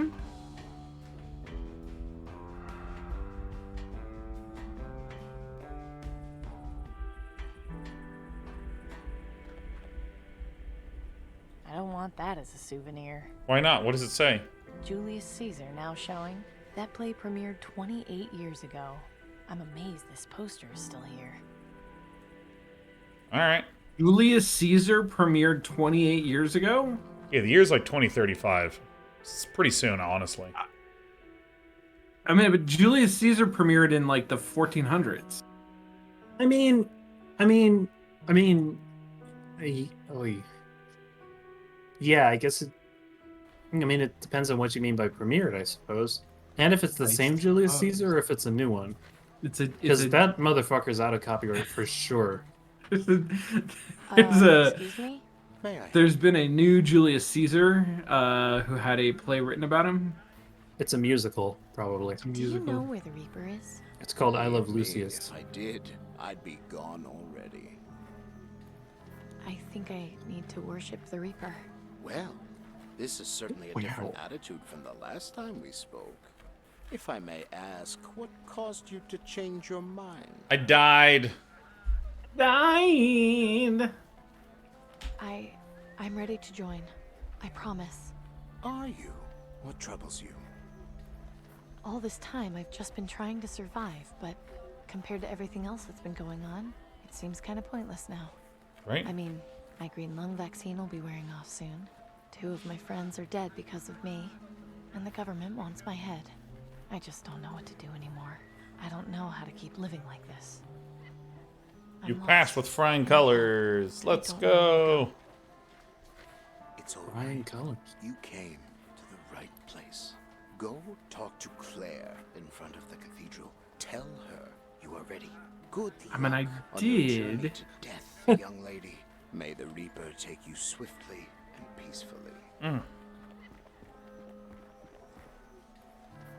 I don't want that as a souvenir. Why not? What does it say? Julius Caesar now showing. That play premiered 28 years ago. I'm amazed this poster is still here. All right. Julius Caesar premiered 28 years ago? Yeah, the year's like 2035. It's pretty soon, honestly. I mean, but Julius Caesar premiered in like the 1400s. Yeah, I guess it. It depends on what you mean by premiered, I suppose. And if it's the same Julius Caesar, or if it's a new one. Because that motherfucker's out of copyright for sure. Excuse me? There's been a new Julius Caesar who had a play written about him. It's a musical, probably. Do you know where the Reaper is? It's called I Love Lucius. If I did, I'd be gone already. I think I need to worship the Reaper. Well, this is certainly a different attitude from the last time we spoke. If I may ask, what caused you to change your mind? I died. I'm ready to join. I promise. Are you? What troubles you? All this time, I've just been trying to survive, but compared to everything else that's been going on, it seems kind of pointless now. Right. I mean, my green lung vaccine will be wearing off soon. 2 of my friends are dead because of me, and the government wants my head. I just don't know what to do anymore. I don't know how to keep living like this. You passed with flying colors. Let's go. It's all flying colors. You came to the right place. Go talk to Claire in front of the cathedral. Tell her you are ready. Good luck. I mean, I on your journey did. to death, young lady. May the Reaper take you swiftly and peacefully.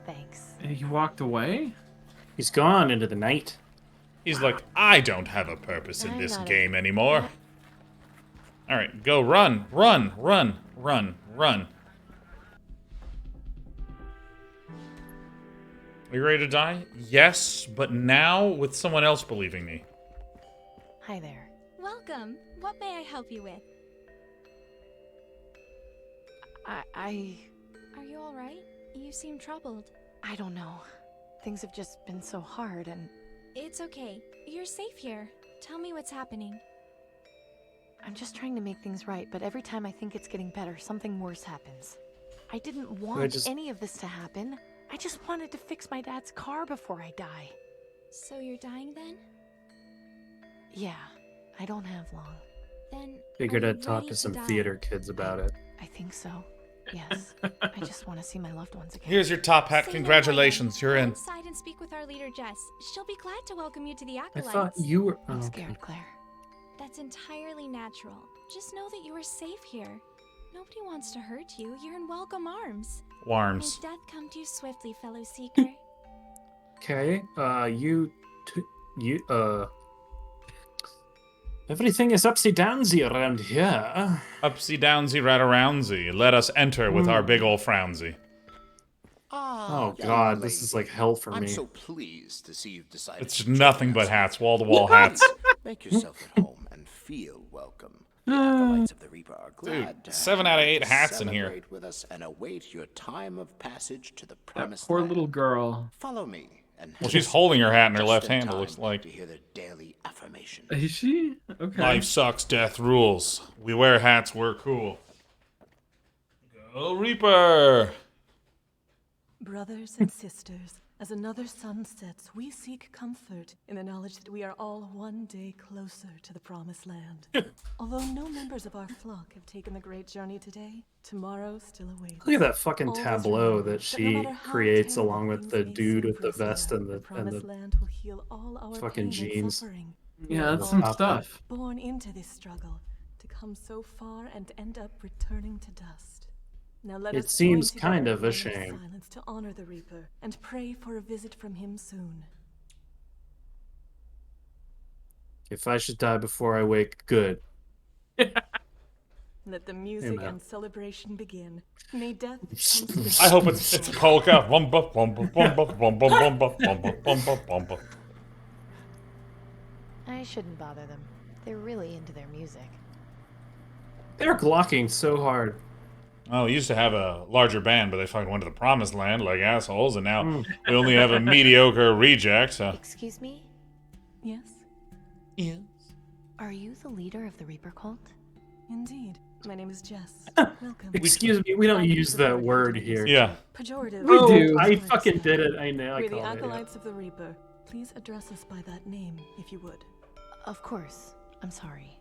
Thanks. And he walked away? He's gone into the night. He's like, I don't have a purpose in this game anymore. All right, go run, run, run, run, run. Are you ready to die? Yes, but now with someone else believing me. Hi there. Welcome. What may I help you with? Are you all right? You seem troubled. I don't know. Things have just been so hard and... It's okay. You're safe here. Tell me what's happening. I'm just trying to make things right, but every time I think it's getting better, something worse happens. I didn't want any of this to happen. I just wanted to fix my dad's car before I die. So you're dying then? Yeah, I don't have long. Then Figured I'd talk to some theater kids about it. I think so. Yes. I just want to see my loved ones again. Here's your top hat. Congratulations, you're in. Inside and speak with our leader, Jess. She'll be glad to welcome you to the I Acolytes. thought you were... I'm scared, Claire. That's entirely natural. Just know that you are safe here. Nobody wants to hurt you. You're in welcome arms. Warms. May death come to you swiftly, fellow seeker. Okay, everything is upsy-downsy around here. Upsy-downsy, rat-aroundsy. Let us enter with our big ol' frownsy. Oh god, this is like hell for me. I'm so pleased to see you've decided. It's nothing but hats, wall-to-wall hats. Make yourself at home and feel welcome. The Acolytes of the Reaper are glad to 7 have out of you 8 hats in here. celebrate with us and await your time of passage to the promised Poor land. little girl. Follow me. And Well, she's holding her hat in her just left in hand, it time looks like. to hear the daily affirmation. Is she? Okay. Life sucks, death rules. We wear hats, we're cool. Go Reaper! Brothers and sisters, as another sun sets, we seek comfort in the knowledge that we are all one day closer to the promised land. Although no members of our flock have taken the great journey today, tomorrow still awaits. Look at that fucking Always tableau remember that no she matter how creates terrible along with things the may dude seem with the for us vest here, and the the promised land will heal all our fucking pain and jeans. suffering. Yeah, that's We some are all stuff. Born into this struggle to come so far and end up returning to dust. Now let It us seems join kind together of a in shame. silence to honor the Reaper and pray for a visit from him soon. If I should die before I wake, good. Let the music Amen. and celebration begin. May death come swiftly. I hope it's polka. Wumba, wumba, wumba, wumba, wumba, wumba, wumba, wumba. I shouldn't bother them. They're really into their music. They're glocking so hard. Oh, we used to have a larger band, but they fucking went to the promised land like assholes, and now we only have a mediocre reject, so... Excuse me? Yes? Yes? Are you the leader of the Reaper cult? Indeed. My name is Jess. Welcome. Excuse me, we don't use that word here. Yeah. Pejorative. We do. I fucking did it. I know. We're the Acolytes of the Reaper. Please address us by that name, if you would. Of course. I'm sorry.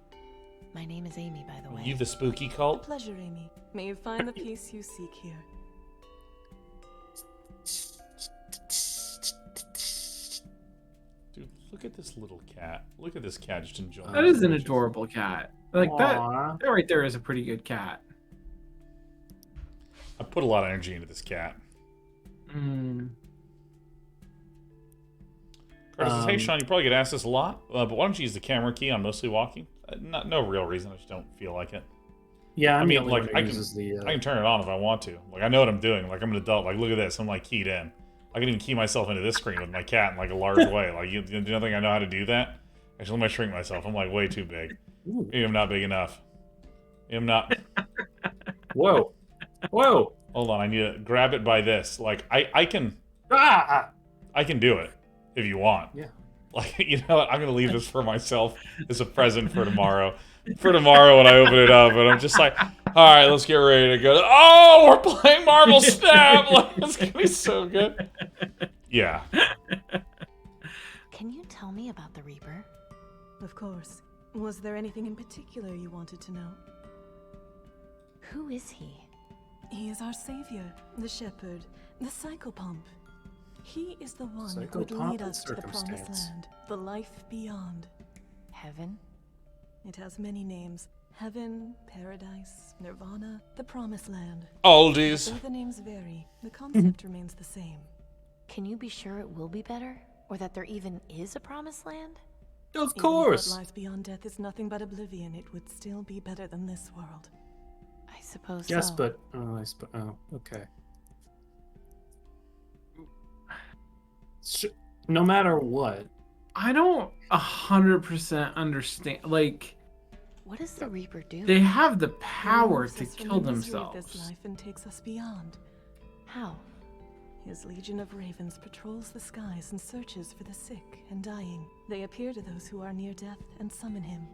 My name is Amy, by the way. You the spooky A cult? pleasure, Amy. May you find the peace you seek here. Dude, look at this little cat. Look at this cat just enjoying. That is an adorable cat. Like Aww. that right there is a pretty good cat. I put a lot of energy into this cat. Hey, Sean, you probably get asked this a lot, but why don't you use the camera key on mostly walking? No real reason. I just don't feel like it. Yeah, I mean, like I can turn it on if I want to. Like I know what I'm doing. Like I'm an adult. Like look at this. I'm like keyed in. I can even key myself into this screen with my cat in like a large way. Like you don't think I know how to do that? Actually, let me shrink myself. I'm like way too big. Maybe I'm not big enough. I'm not. Whoa. Whoa. Hold on. I need to grab it by this. Like I can. I can do it if you want. Yeah. Like you know what? I'm gonna leave this for myself as a present for tomorrow. For tomorrow when I open it up, and I'm just like, all right, let's get ready to go. Oh, we're playing Marvel Snap. Like it's gonna be so good. Yeah. Can you tell me about the Reaper? Of course. Was there anything in particular you wanted to know? Who is he? He is our savior, the shepherd, the psychopomp. He is the one who would lead us to the promised land, the life beyond. Heaven? It has many names. Heaven, paradise, nirvana, the promised land. Oldies. Though the names vary, the concept remains the same. Can you be sure it will be better? Or that there even is a promised land? Of course. Even if what lies beyond death is nothing but oblivion, it would still be better than this world. I suppose yes, so. But okay. No matter what, I don't 100% understand. Like, what does the Reaper do? They have the power to kill themselves. This life and takes us beyond. How? His legion of ravens patrols the skies and searches for the sick and dying. They appear to those who are near death and summon him.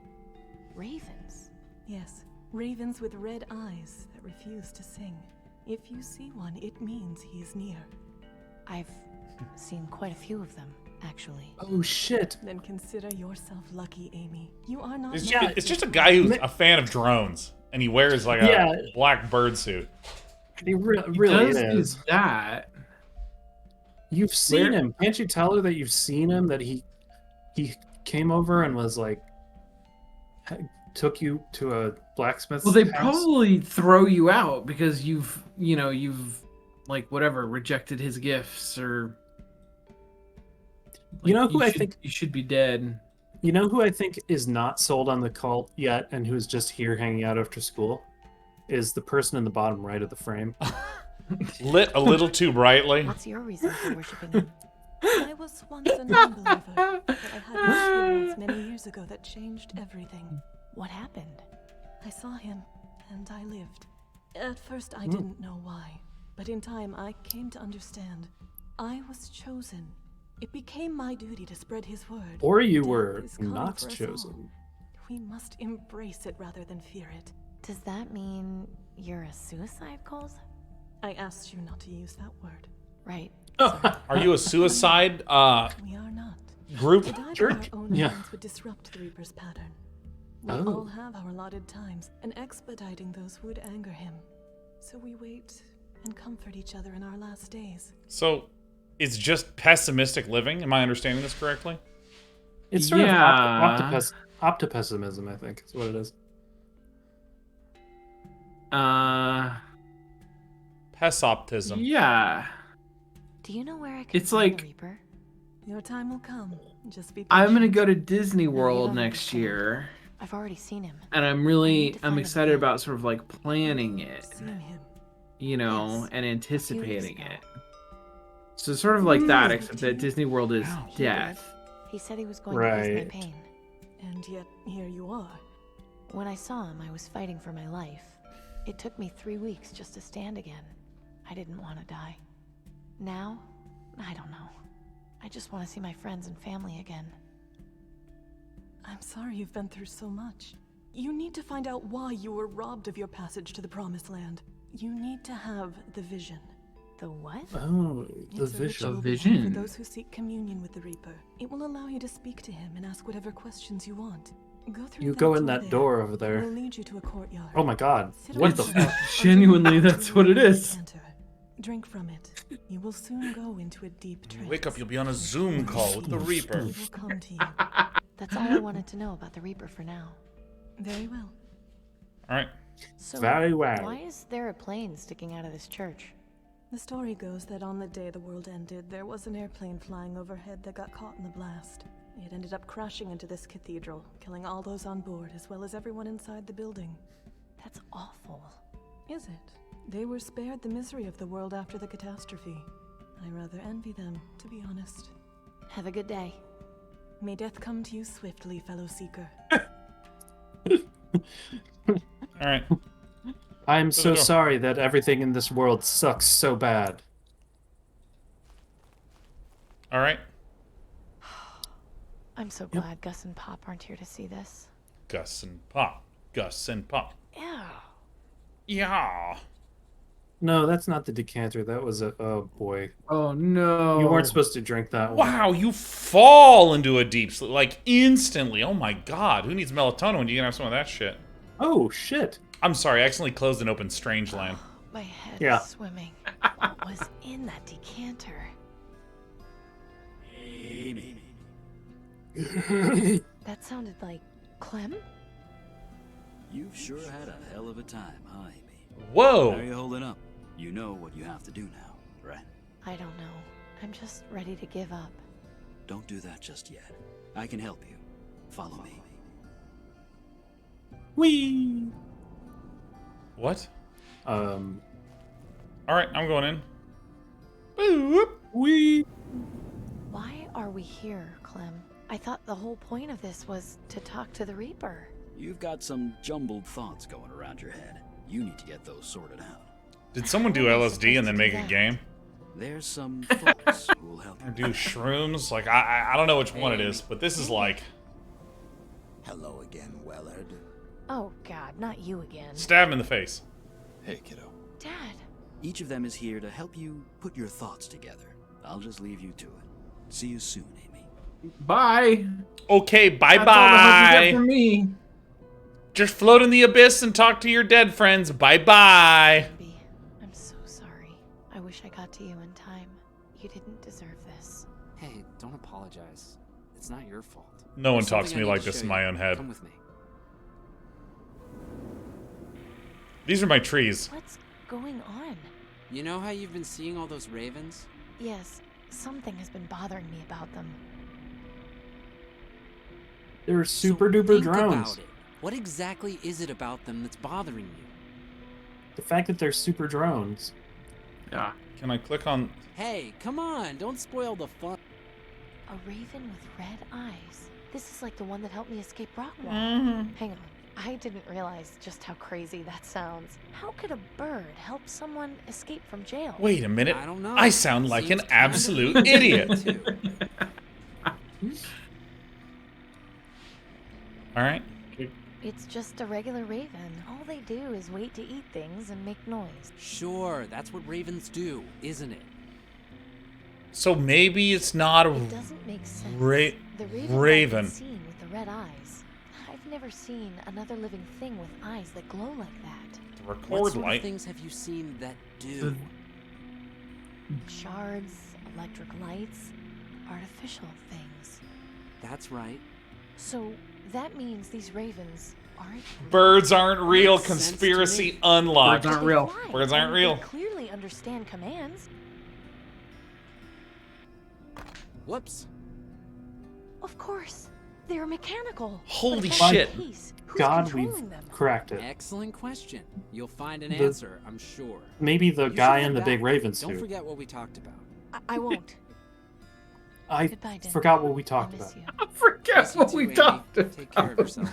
Ravens? Yes, ravens with red eyes that refuse to sing. If you see one, it means he is near. I've seen quite a few of them, actually. Oh shit. Then consider yourself lucky, Amy. You are not. It's just a guy who's a fan of drones, and he wears like a black bird suit. He really is that. You've seen him. Can't you tell her that you've seen him? That he came over and was like, took you to a blacksmith's Well, they house? probably throw you out because you've like whatever rejected his gifts or. You know who I think you should be dead. You know who I think is not sold on the cult yet, and who's just here hanging out after school, is the person in the bottom right of the frame. Lit a little too brightly. What's your reason for worshiping him? I was once a non-believer, but I had an experience many years ago that changed everything. What happened? I saw him, and I lived. At first, I didn't know why, but in time, I came to understand. I was chosen. It became my duty to spread his word. Or you were not chosen. We must embrace it rather than fear it. Does that mean you're a suicide cult? I asked you not to use that word. Right. Are you a suicide we are not. group? To die by our own hands would disrupt the Reaper's pattern. We all have our allotted times, and expediting those would anger him. So we wait and comfort each other in our last days. So, it's just pessimistic living? Am I understanding this correctly? It's sort of optipessimism, I think, is what it is. Pessoptism. Yeah. Do you know where I can It's find like the Reaper? Your time will come. Just be patient. I'm gonna go to Disney World next year. I've already seen him. And I'm excited about sort of like planning it. You know, and anticipating it. So sort of like that, except that Disney World is death. He said he was going to ease my pain. And yet, here you are. When I saw him, I was fighting for my life. It took me 3 weeks just to stand again. I didn't want to die. Now, I don't know. I just want to see my friends and family again. I'm sorry you've been through so much. You need to find out why you were robbed of your passage to the Promised Land. You need to have the vision. The what? Oh, the vision. For those who seek communion with the Reaper, it will allow you to speak to him and ask whatever questions you want. Go through. You go in that door over there. It will lead you to a courtyard. Oh my God! Sit What on the? the Genuinely, that's what it is. Drink from it. You will soon go into a deep trance. Wake up, you'll be on a Zoom call with the Reaper. It will come to you. That's all I wanted to know about the Reaper for now. Very well. All right. So, very well. Why is there a plane sticking out of this church? The story goes that on the day the world ended, there was an airplane flying overhead that got caught in the blast. It ended up crashing into this cathedral, killing all those on board as well as everyone inside the building. That's awful. Is it? They were spared the misery of the world after the catastrophe. I rather envy them, to be honest. Have a good day. May death come to you swiftly, fellow seeker. All right. I'm so sorry that everything in this world sucks so bad. All right. I'm so glad Gus and Pop aren't here to see this. Gus and Pop. Gus and Pop. Yeah. Yeah. No, that's not the decanter. That was a... Oh, boy. Oh, no. You weren't supposed to drink that one. Wow, you fall into a deep sleep, like, instantly. Oh, my God. Who needs melatonin when you can have some of that shit? Oh, shit. I'm sorry, I accidentally closed and opened Strangeland. My head Yeah. is swimming. What was in that decanter? Amy. That sounded like Clem? You've sure had a hell of a time, huh, Amy? Whoa! How are you holding up? You know what you have to do now, right? I don't know. I'm just ready to give up. Don't do that just yet. I can help you. Follow me. Whee! What? All right, I'm going in. Boop. Whee! Why are we here, Clem? I thought the whole point of this was to talk to the Reaper. You've got some jumbled thoughts going around your head. You need to get those sorted out. Did someone do LSD and then make a game? There's some folks who will help you. Or do shrooms? Like, I don't know which one it is, but this is like... Hello again, Wellard. Oh, God, not you again. Stab him in the face. Hey, kiddo. Dad. Each of them is here to help you put your thoughts together. I'll just leave you to it. See you soon, Amy. Bye. Okay, bye-bye. That's all the help you get from me. Just float in the abyss and talk to your dead friends. Bye-bye. I'm so sorry. I wish I got to you in time. You didn't deserve this. Hey, don't apologize. It's not your fault. No one There's talks to something me I like need this show in my you. own head. Come with me. These are my trees. What's going on? You know how you've been seeing all those ravens? Yes, something has been bothering me about them. They're super duper Think drones. about it. What exactly is it about them that's bothering you? The fact that they're super drones. Yeah. Can I click on... Hey, come on, don't spoil the fun. A raven with red eyes. This is like the one that helped me escape Rockwall. Mhm. Hang on. I didn't realize just how crazy that sounds. How could a bird help someone escape from jail? Wait a minute. I don't know. I sound like an Seems kind of absolute weird, idiot. too. All right. It's just a regular raven. All they do is wait to eat things and make noise. Sure, that's what ravens do, isn't it? So maybe it's not a It doesn't make sense. The raven. I've seen with the red eyes. I've never seen another living thing with eyes that glow like that. The What record sort light. of things have you seen that do? Shards, electric lights, artificial things. That's right. So that means these ravens aren't Birds aren't real. Makes sense to Conspiracy me. unlocked. Birds aren't real. Why? Birds aren't They real. clearly understand commands. Whoops. Of course. They're mechanical. Holy But if that's the shit. case, who's God, we've controlling them? cracked it. Excellent question. You'll find an The- answer, I'm sure. Maybe the You should guy head in the back. big raven Don't suit. forget what we talked about. I won't. I Goodbye, Denver. forgot what we I talked miss about. you. Guess what we talked about. Take care of yourself.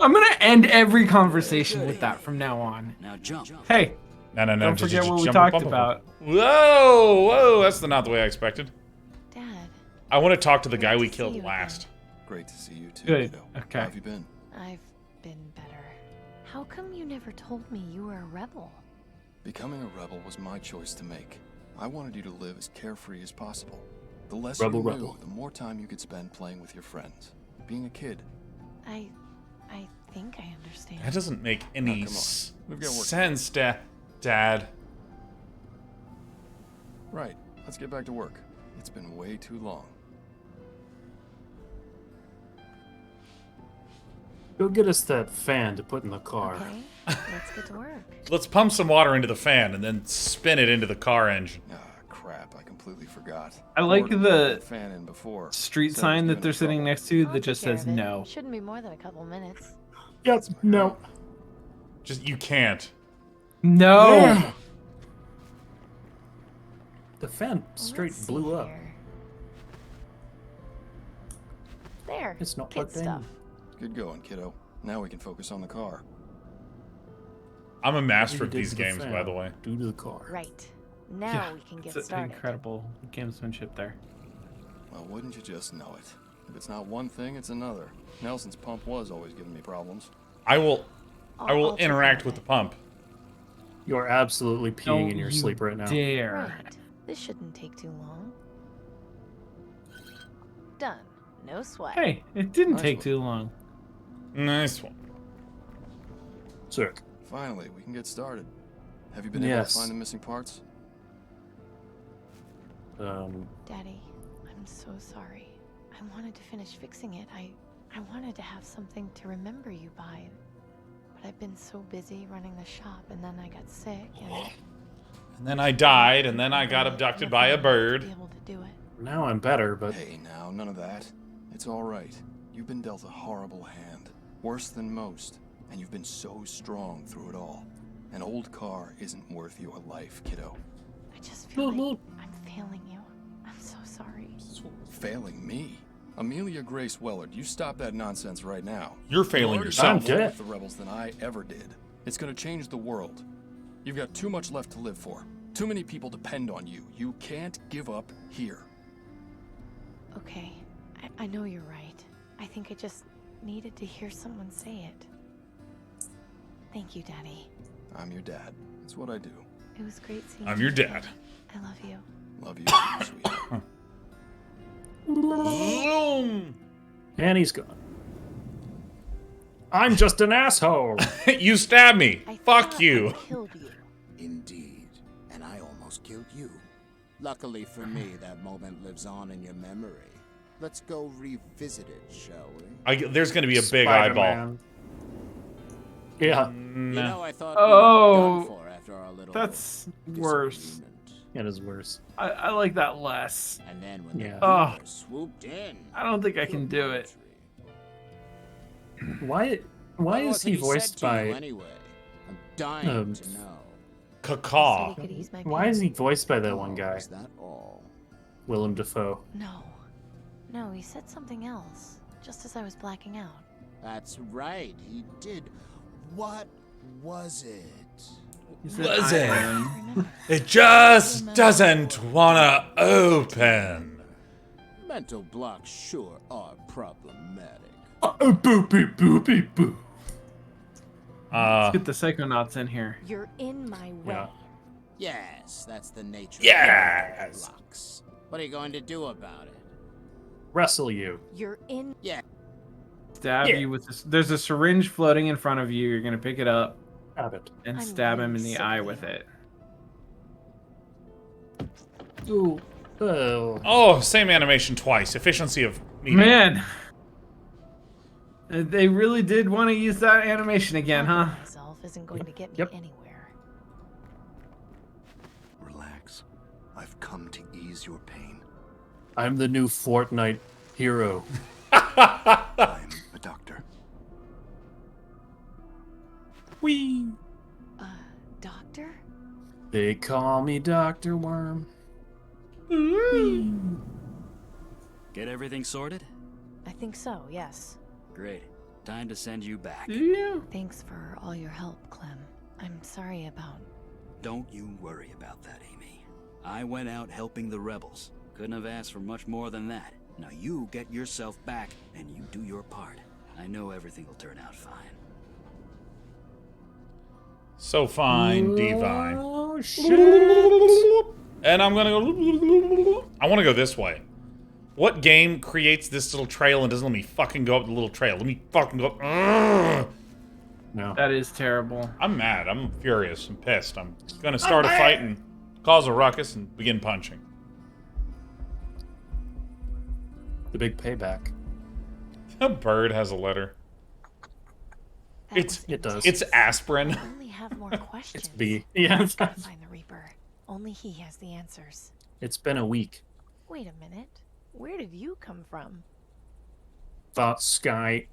I'm gonna end every conversation with that from now on. Now jump. Hey. No. Don't forget what we talked about. Whoa, that's not the way I expected. Dad. I want to talk to the guy we killed last. Great to see you too. Good. Kiddo. Okay. How have you been? I've been better. How come you never told me you were a rebel? Becoming a rebel was my choice to make. I wanted you to live as carefree as possible. The less Rebel, you knew, rebel. the more time you could spend playing with your friends. Being a kid. I think I understand. That doesn't make any We've got work. sense, Dad. Right. Let's get back to work. It's been way too long. Go get us that fan to put in the car. Okay, let's get to work. Let's pump some water into the fan and then spin it into the car engine. Ah, crap. I completely forgot. I like the fan in before. street Said it sign was that gonna they're be sitting trouble. next to I'll that just take care says of it. no. Shouldn't be more than a couple minutes. Yep. No. Just, you can't. No. Yeah. The fan straight Let's blew see up. here. There. It's not kid plugged in. stuff. Good going, kiddo. Now we can focus on the car. I'm a master What of you did these to the games, fan, by the way. Do to the car. Right. Now Yeah, we can get it's started. incredible gamesmanship there. Well, wouldn't you just know it? If it's not one thing, it's another. Nelson's pump was always giving me problems. I will I'll take interact care with of the pump. You're absolutely peeing Don't in your you sleep right now. it. Dare. Right. This shouldn't take too long. Done. No sweat. Hey, it didn't Nice take one. too long. Nice one. Sick. Finally, we can get started. Have you been able Yes. to find the missing parts? Daddy, I'm so sorry. I wanted to finish fixing it. I wanted to have something to remember you by. But I've been so busy running the shop, and then I got sick, And then I died, and then I got abducted by a bird. be able to do it. Now I'm better, but Hey, now, none of that. It's all right. You've been dealt a horrible hand. Worse than most. And you've been so strong through it all. An old car isn't worth your life, kiddo. I just feel like I'm failing you. I'm so sorry. Failing me? Amelia Grace Wellard, you stop that nonsense right now. You're failing You yourself. already done more with the rebels than I ever did. It's gonna change the world. You've got too much left to live for. Too many people depend on you. You can't give up here. Okay, I know you're right. I think I just needed to hear someone say it. Thank you, Daddy. I'm your dad. It's what I do. It was great seeing I'm you. your dad. I love you. Love you too, sweetheart. Boom! and he's gone. I'm just an asshole. You stabbed me. Fuck you. Killed you. Indeed. And I almost killed you. Luckily for me, that moment lives on in your memory. Let's go revisit it, shall we? There's going to be a big eyeball. Spider-Man. Yeah. You know, I thought Oh, we were done for after our little that's worse. It is worse. I like that less. And then when Yeah. the Oh, Reaper swooped in. I don't think I can do it. Why What is he said voiced to you by anyway? I'm dying to know. Cacaw. Why is he voiced by that one guy? Is that all? Willem Dafoe. No. No, he said something else. Just as I was blacking out. That's right, he did. What was it? Was it? It just doesn't wanna open. Mental blocks sure are problematic. Boopy boopy boo. Let's get the Psychonauts in here. You're in my way. Yeah. Yes, that's the nature Yes. of mental blocks. What are you going to do about it? Wrestle you. You're in. Yeah. Stab you with this. There's a syringe floating in front of you. You're gonna pick it up Stab it. and I'm stab him in really the sick eye of with you. it. Ooh. Oh. Oh, same animation twice. Efficiency of media. Man, they really did want to use that animation again, huh? Myself isn't going to get me Yep. anywhere. Relax. I've come to ease your pain. I'm the new Fortnite hero. I'm a doctor. Whee! Doctor? They call me Dr. Worm. Get everything sorted? I I think so, yes. Great. Time to send you back. Yeah. Thanks for all your help, Clem. I'm sorry about... Don't you worry about that, Amy. I went out helping the rebels. Couldn't have asked for much more than that. Now you get yourself back, and you do your part. I know everything will turn out fine. So fine, divine. Oh, shit. And I'm gonna go... I want to go this way. What game creates this little trail and doesn't let me fucking go up the little trail? Let me fucking go... Ugh. No. That is terrible. I'm mad. I'm furious. I'm pissed. I'm gonna start a fight and cause a ruckus and begin punching. The big payback. The bird has a letter. It does. It's aspirin. I only have more questions. It's B. Yeah. Find the Reaper. Only he has the answers. It's been a week. Wait a minute. Where did you come from? Thought Sky.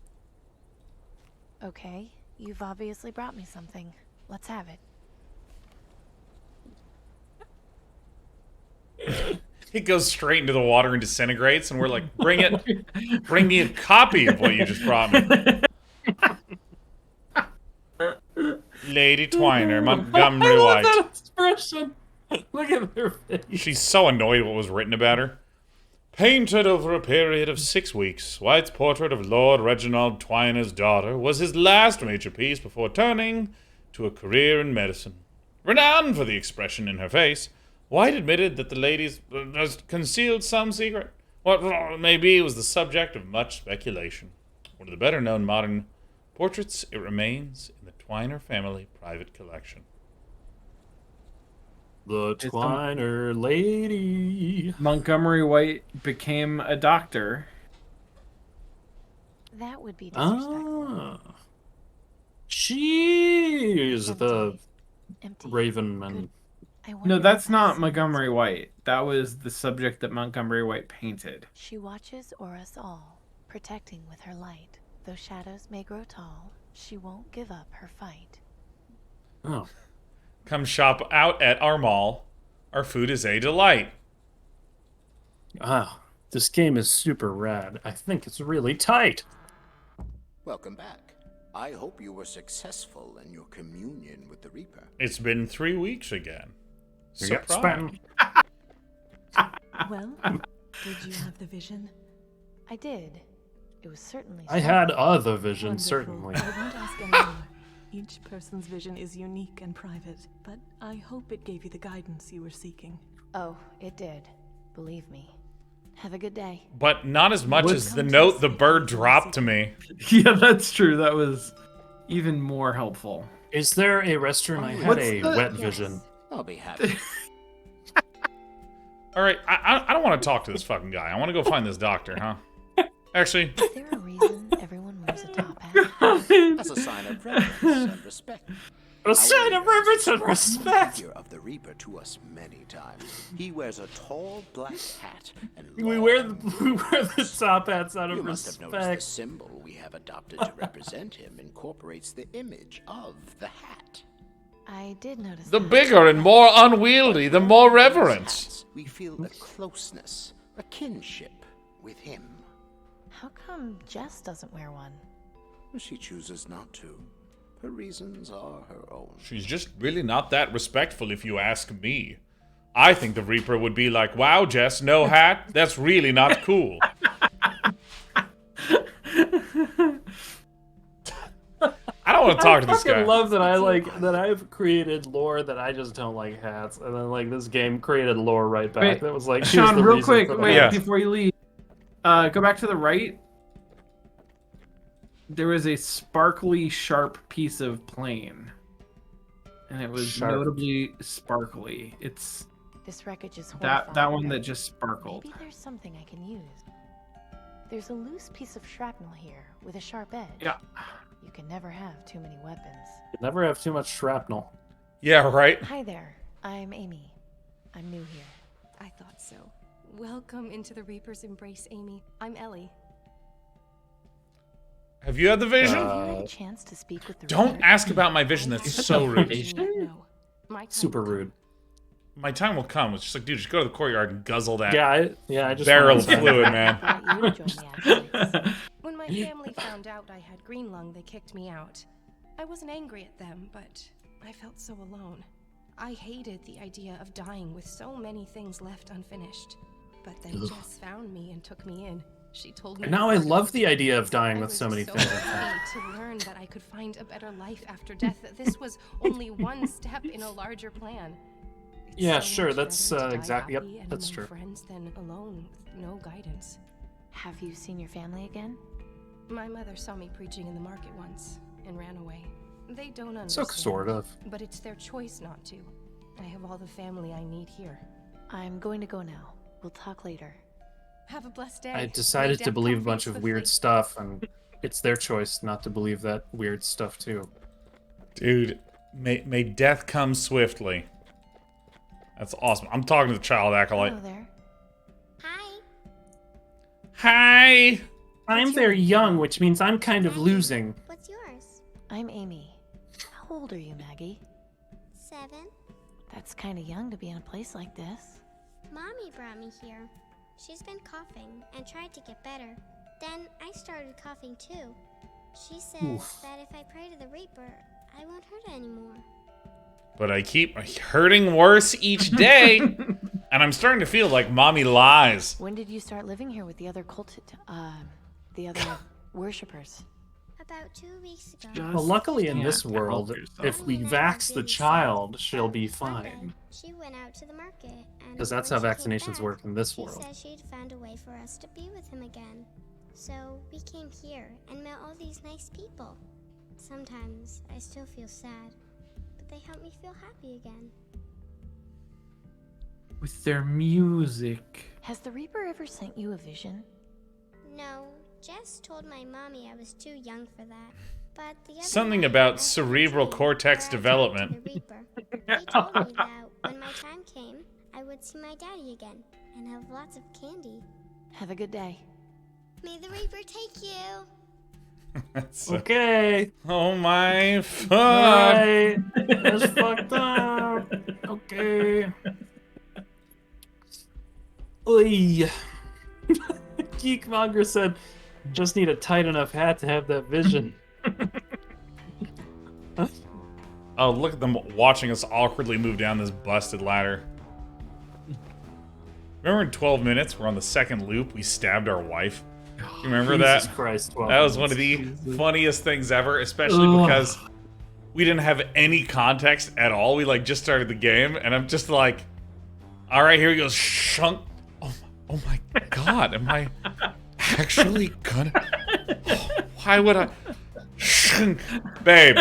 Okay, you've obviously brought me something. Let's have it. It goes straight into the water and disintegrates, and we're like, bring it. Bring me a copy of what you just brought me. Lady Twiner, Montgomery White. I love that expression. Look at her face. She's so annoyed what was written about her. Painted over a period of 6 weeks, White's portrait of Lord Reginald Twiner's daughter was his last major piece before turning to a career in medicine. Renowned for the expression in her face, White admitted that the ladies concealed some secret. What it may be was the subject of much speculation. One of the better-known modern portraits, it remains in the Twiner family private collection. The Twiner lady. Montgomery White became a doctor. That would be disrespectful. Ah. She is the Raven man. No, that's not Montgomery White. That was the subject that Montgomery White painted. She watches o'er us all, protecting with her light. Though shadows may grow tall, she won't give up her fight. Oh. Come shop out at our mall. Our food is a delight. Ah, this game is super rad. I think it's really tight. Welcome back. I hope you were successful in your communion with the Reaper. It's been 3 weeks again. Surprise. Well, did you have the vision? I did. It was certainly... I had other visions, certainly. I won't ask anymore. Each person's vision is unique and private, but I hope it gave you the guidance you were seeking. Oh, it did. Believe me. Have a good day. But not as much as the note the bird dropped to me. Yeah, that's true. That was even more helpful. Is there a restroom? I had a wet vision. I'll be happy. All right, I don't want to talk to this fucking guy. I want to go find this doctor, huh? Actually... Is there a reason everyone wears a top hat? That's a sign of reverence and respect. A sign of reverence and respect. Of the Reaper to us many times. He wears a tall black hat and we wear the top hats out of you must respect. have noticed the symbol we have adopted to represent him incorporates the image of the hat. I did notice The that. bigger and more unwieldy, the more reverence. We feel a closeness, a kinship with him. How come Jess doesn't wear one? She chooses not to. Her reasons are her own. She's just really not that respectful, if you ask me. I think the Reaper would be like, wow, Jess, no hat? That's really not cool. I don't want to talk to this guy. I love that I've created lore that I just don't like hats, and then like this game created lore right back. Wait, that was like, Sean, real quick, wait, before you leave, go back to the right. There was a sparkly, sharp piece of plane, and it was notably sparkly. It's this wreckage is horrifying. that one that just sparkled. Maybe there's something I can use. There's a loose piece of shrapnel here with a sharp edge. Yeah. You can never have too many weapons. You never have too much shrapnel. Yeah, right. Hi there. I'm Amy. I'm new here. I thought so. Welcome into the Reaper's embrace, Amy. I'm Ellie. Have you had the vision? Have you had a chance to speak with the Don't Reaper? ask about my vision. That's so rude. No. My Super rude. my time will come. It's just like, dude, just go to the courtyard and guzzle that I just barrel of fluid, man. When my family found out I had green lung, they kicked me out. I wasn't angry at them, but I felt so alone. I hated the idea of dying with so many things left unfinished. But then Jess found me and took me in. She told me. And now I love the idea of dying with so many things. I was so happy to learn that I could find a better life after death. That this was only one step in a larger plan. Yeah, sure. That's exactly. Yep, that's true. Friends than alone with no guidance. Have you seen your family again? My mother saw me preaching in the market once and ran away. They don't understand. So sort of. But it's their choice not to. I have all the family I need here. I'm going to go now. We'll talk later. Have a blessed day. I decided to believe a bunch of weird stuff, and it's their choice not to believe that weird stuff too. Dude, may death come swiftly. That's awesome. I'm talking to the child acolyte. Hello there. Hi. Hi. I'm very young, which means I'm kind of losing. What's yours? I'm Amy. How old are you, Maggie? 7. That's kind of young to be in a place like this. Mommy brought me here. She's been coughing and tried to get better. Then I started coughing too. She says that if I pray to the Reaper, I won't hurt anymore. But I keep hurting worse each day, and I'm starting to feel like mommy lies. When did you start living here with the other the other worshippers? About 2 weeks ago. Well, luckily in this world, if we vax the child, she'll be fine. She went out to the market, and because that's how vaccinations work in this world. She said she'd found a way for us to be with him again. So we came here and met all these nice people. Sometimes I still feel sad, but they help me feel happy again. With their music. Has the Reaper ever sent you a vision? No, Jess told my mommy I was too young for that. But the other Something night, about cerebral cortex development. He told me that when my time came, I would see my daddy again and have lots of candy. Have a good day. May the Reaper take you. Okay. Oh my fuck. Right. That's fucked up. Okay. Oy. Geekmonger said, just need a tight enough hat to have that vision. Oh, look at them watching us awkwardly move down this busted ladder. Remember in 12 minutes, we're on the second loop, we stabbed our wife? You remember Jesus that? Christ, 12 that was minutes. one of the funniest things ever, especially because we didn't have any context at all. We like just started the game, and I'm just like, all right, here he goes, shunk. Oh my god, am I actually gonna? Oh, why would I? Shunk. Babe.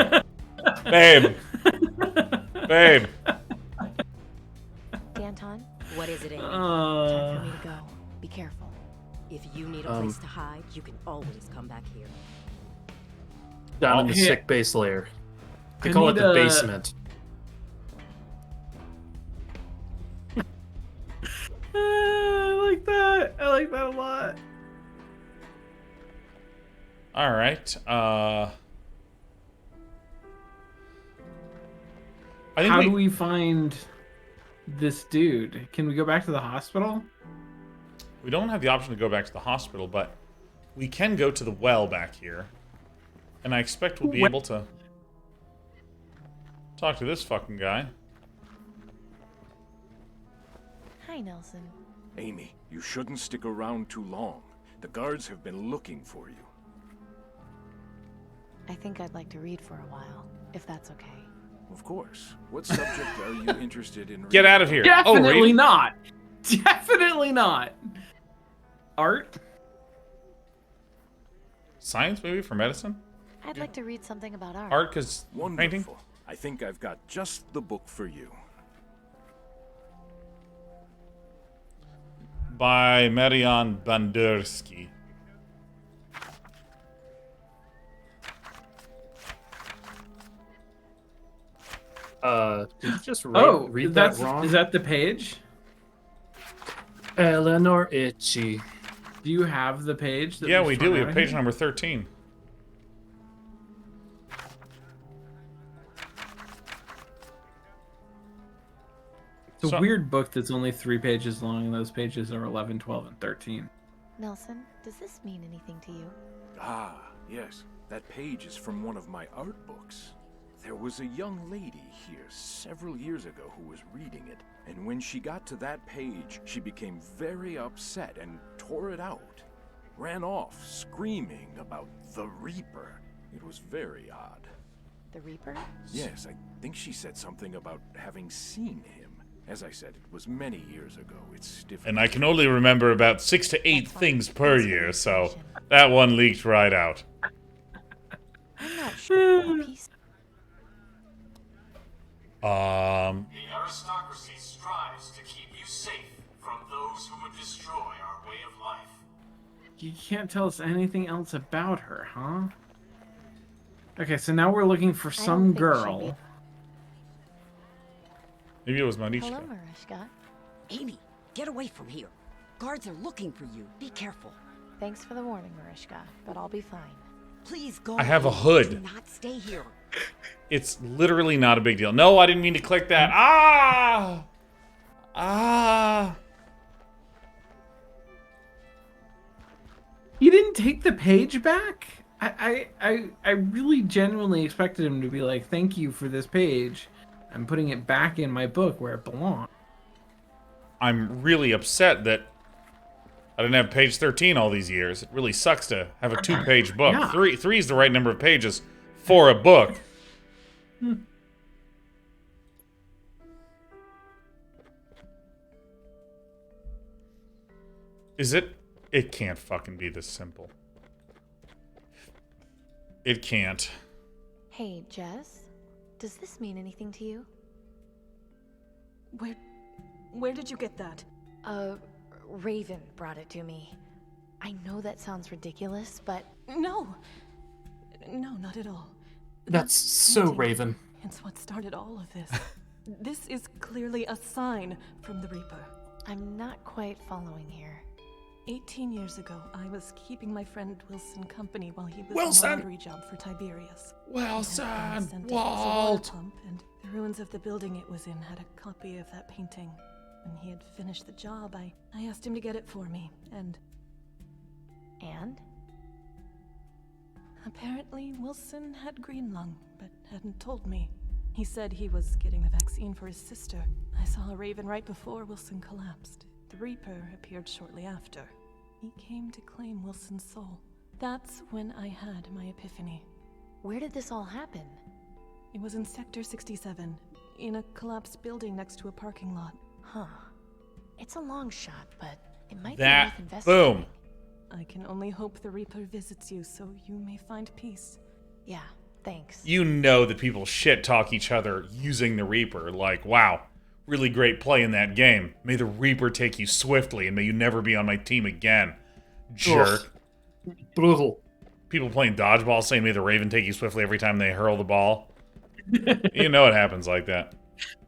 Danton? What is it, Amy? Time for me to go. Be careful. If you need a place to hide, you can always come back here. Down in the sick base layer. I call it the basement. I like that. I like that a lot. All right. How do we find this dude? Can we go back to the hospital? We don't have the option to go back to the hospital, but we can go to the well back here. And I expect we'll be able to talk to this fucking guy. Hi, Nelson. Amy, you shouldn't stick around too long. The guards have been looking for you. I think I'd like to read for a while, if that's okay. Of course. What subject are you interested in reading? Get out of here. Definitely not. Definitely not. Art? Science, maybe, for medicine? I'd like to read something about art. Art, because painting? I think I've got just the book for you. By Marian Bandersky. Did you just read that wrong? Is that the page? Eleanor Itchy. Do you have the page? Yeah, we do. We have page number 13. So It's a weird book that's only 3 pages long, and those pages are 11, 12, and 13. Nelson, does this mean anything to you? Ah, yes. That page is from one of my art books. There was a young lady here several years ago who was reading it, and when she got to that page, she became very upset and tore it out. Ran off, screaming about the Reaper. It was very odd. The Reaper? Yes, I think she said something about having seen him. As I said, it was many years ago. It's different. And I can only remember about 6 to 8 things per year, so that one leaked right out. I'm not sure. The aristocracy strives to keep you safe from those who would destroy our way of life. You can't tell us anything else about her, huh? Okay, so now we're looking for some girl. Maybe it was Mariska. Hello, Mariska. Amy, get away from here. Guards are looking for you. Be careful. Thanks for the warning, Mariska, but I'll be fine. Please go. I have a hood. Do not stay here. It's literally not a big deal. No, I didn't mean to click that. Ah! Ah! He didn't take the page back? I really genuinely expected him to be like, thank you for this page. I'm putting it back in my book where it belongs. I'm really upset that I didn't have page 13 all these years. It really sucks to have a 2-page book. Yeah. Three is the right number of pages for a book. Is it? It can't fucking be this simple. It can't. Hey, Jess, does this mean anything to you? Where did you get that? Raven brought it to me. I know that sounds ridiculous, but... No, not at all. That's so Raven. It's what started all of this. This is clearly a sign from the Reaper. I'm not quite following here. 18 years ago, I was keeping my friend Wilson company while he was on a laundry job for Tiberius. Wilson! Walt! Pump, and the ruins of the building it was in had a copy of that painting. When he had finished the job, I asked him to get it for me, and... And? Apparently, Wilson had green lung, but hadn't told me. He said he was getting the vaccine for his sister. I saw a Raven right before Wilson collapsed. The Reaper appeared shortly after. He came to claim Wilson's soul. That's when I had my epiphany. Where did this all happen? It was in Sector 67, in a collapsed building next to a parking lot. Huh. It's a long shot, but it might be that worth investigating. boom. I can only hope the Reaper visits you so you may find peace. Yeah, thanks. You know that people shit talk each other using the Reaper. Like, wow, really great play in that game. May the Reaper take you swiftly, and may you never be on my team again. Jerk. Ugh. Brutal. People playing dodgeball saying may the Raven take you swiftly every time they hurl the ball. You know it happens like that.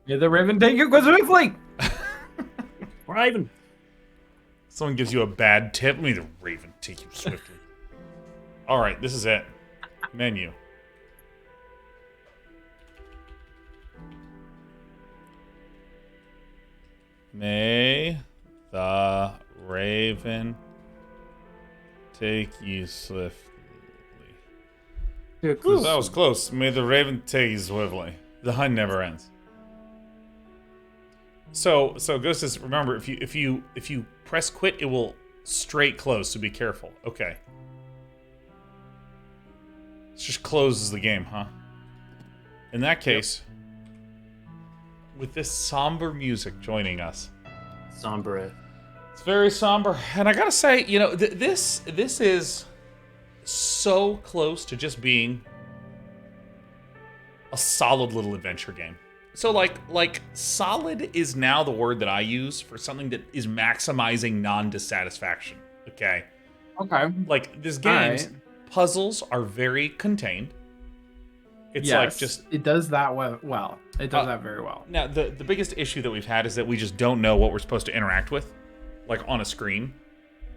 May the Raven take you swiftly! Raven. Someone gives you a bad tip, may the Raven take you swiftly. Alright, this is it. Menu. May the Raven take you swiftly. Ooh, that was close. May the Raven take you swiftly. The hunt never ends. So Ghost says, remember, if you press quit, it will straight close, so be careful. Okay. It just closes the game, huh? In that case, with this somber music joining us. Somber. It's very somber. And I gotta say, you know, this is so close to just being a solid little adventure game. So like solid is now the word that I use for something that is maximizing non-dissatisfaction. Okay. Okay. Like this game's puzzles are very contained. It's like just it does that well. It does that very well. Now the biggest issue that we've had is that we just don't know what we're supposed to interact with, like on a screen.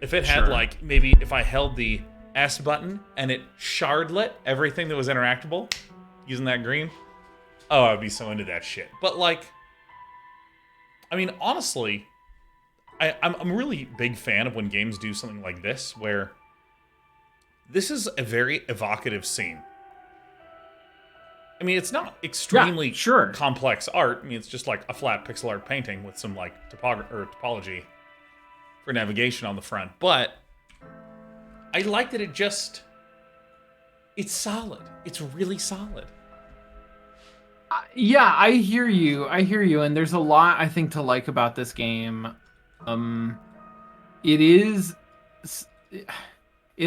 If it had like maybe if I held the S button and it shardlit everything that was interactable using that green. Oh, I'd be so into that shit. But like, I mean, honestly, I'm a really big fan of when games do something like this, where this is a very evocative scene. I mean, it's not extremely complex art. I mean, it's just like a flat pixel art painting with some like topology for navigation on the front. But I like that it's solid. It's really solid. Yeah, I hear you. And there's a lot I think to like about this game. It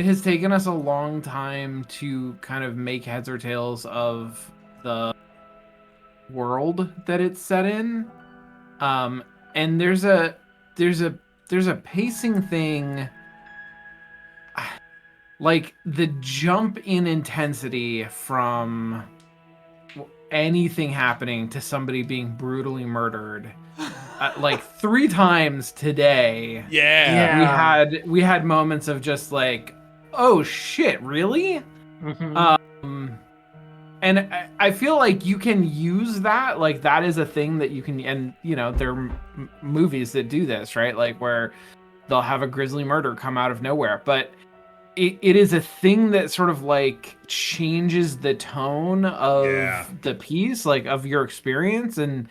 has taken us a long time to kind of make heads or tails of the world that it's set in. And there's a pacing thing, like the jump in intensity from anything happening to somebody being brutally murdered like 3 times today. Yeah. We had moments of just like, oh shit, really? And I feel like you can use that, like that is a thing that you can, and you know, there are movies that do this, right? Like where they'll have a grisly murder come out of nowhere, but it is a thing that sort of like changes the tone of the piece, like of your experience, and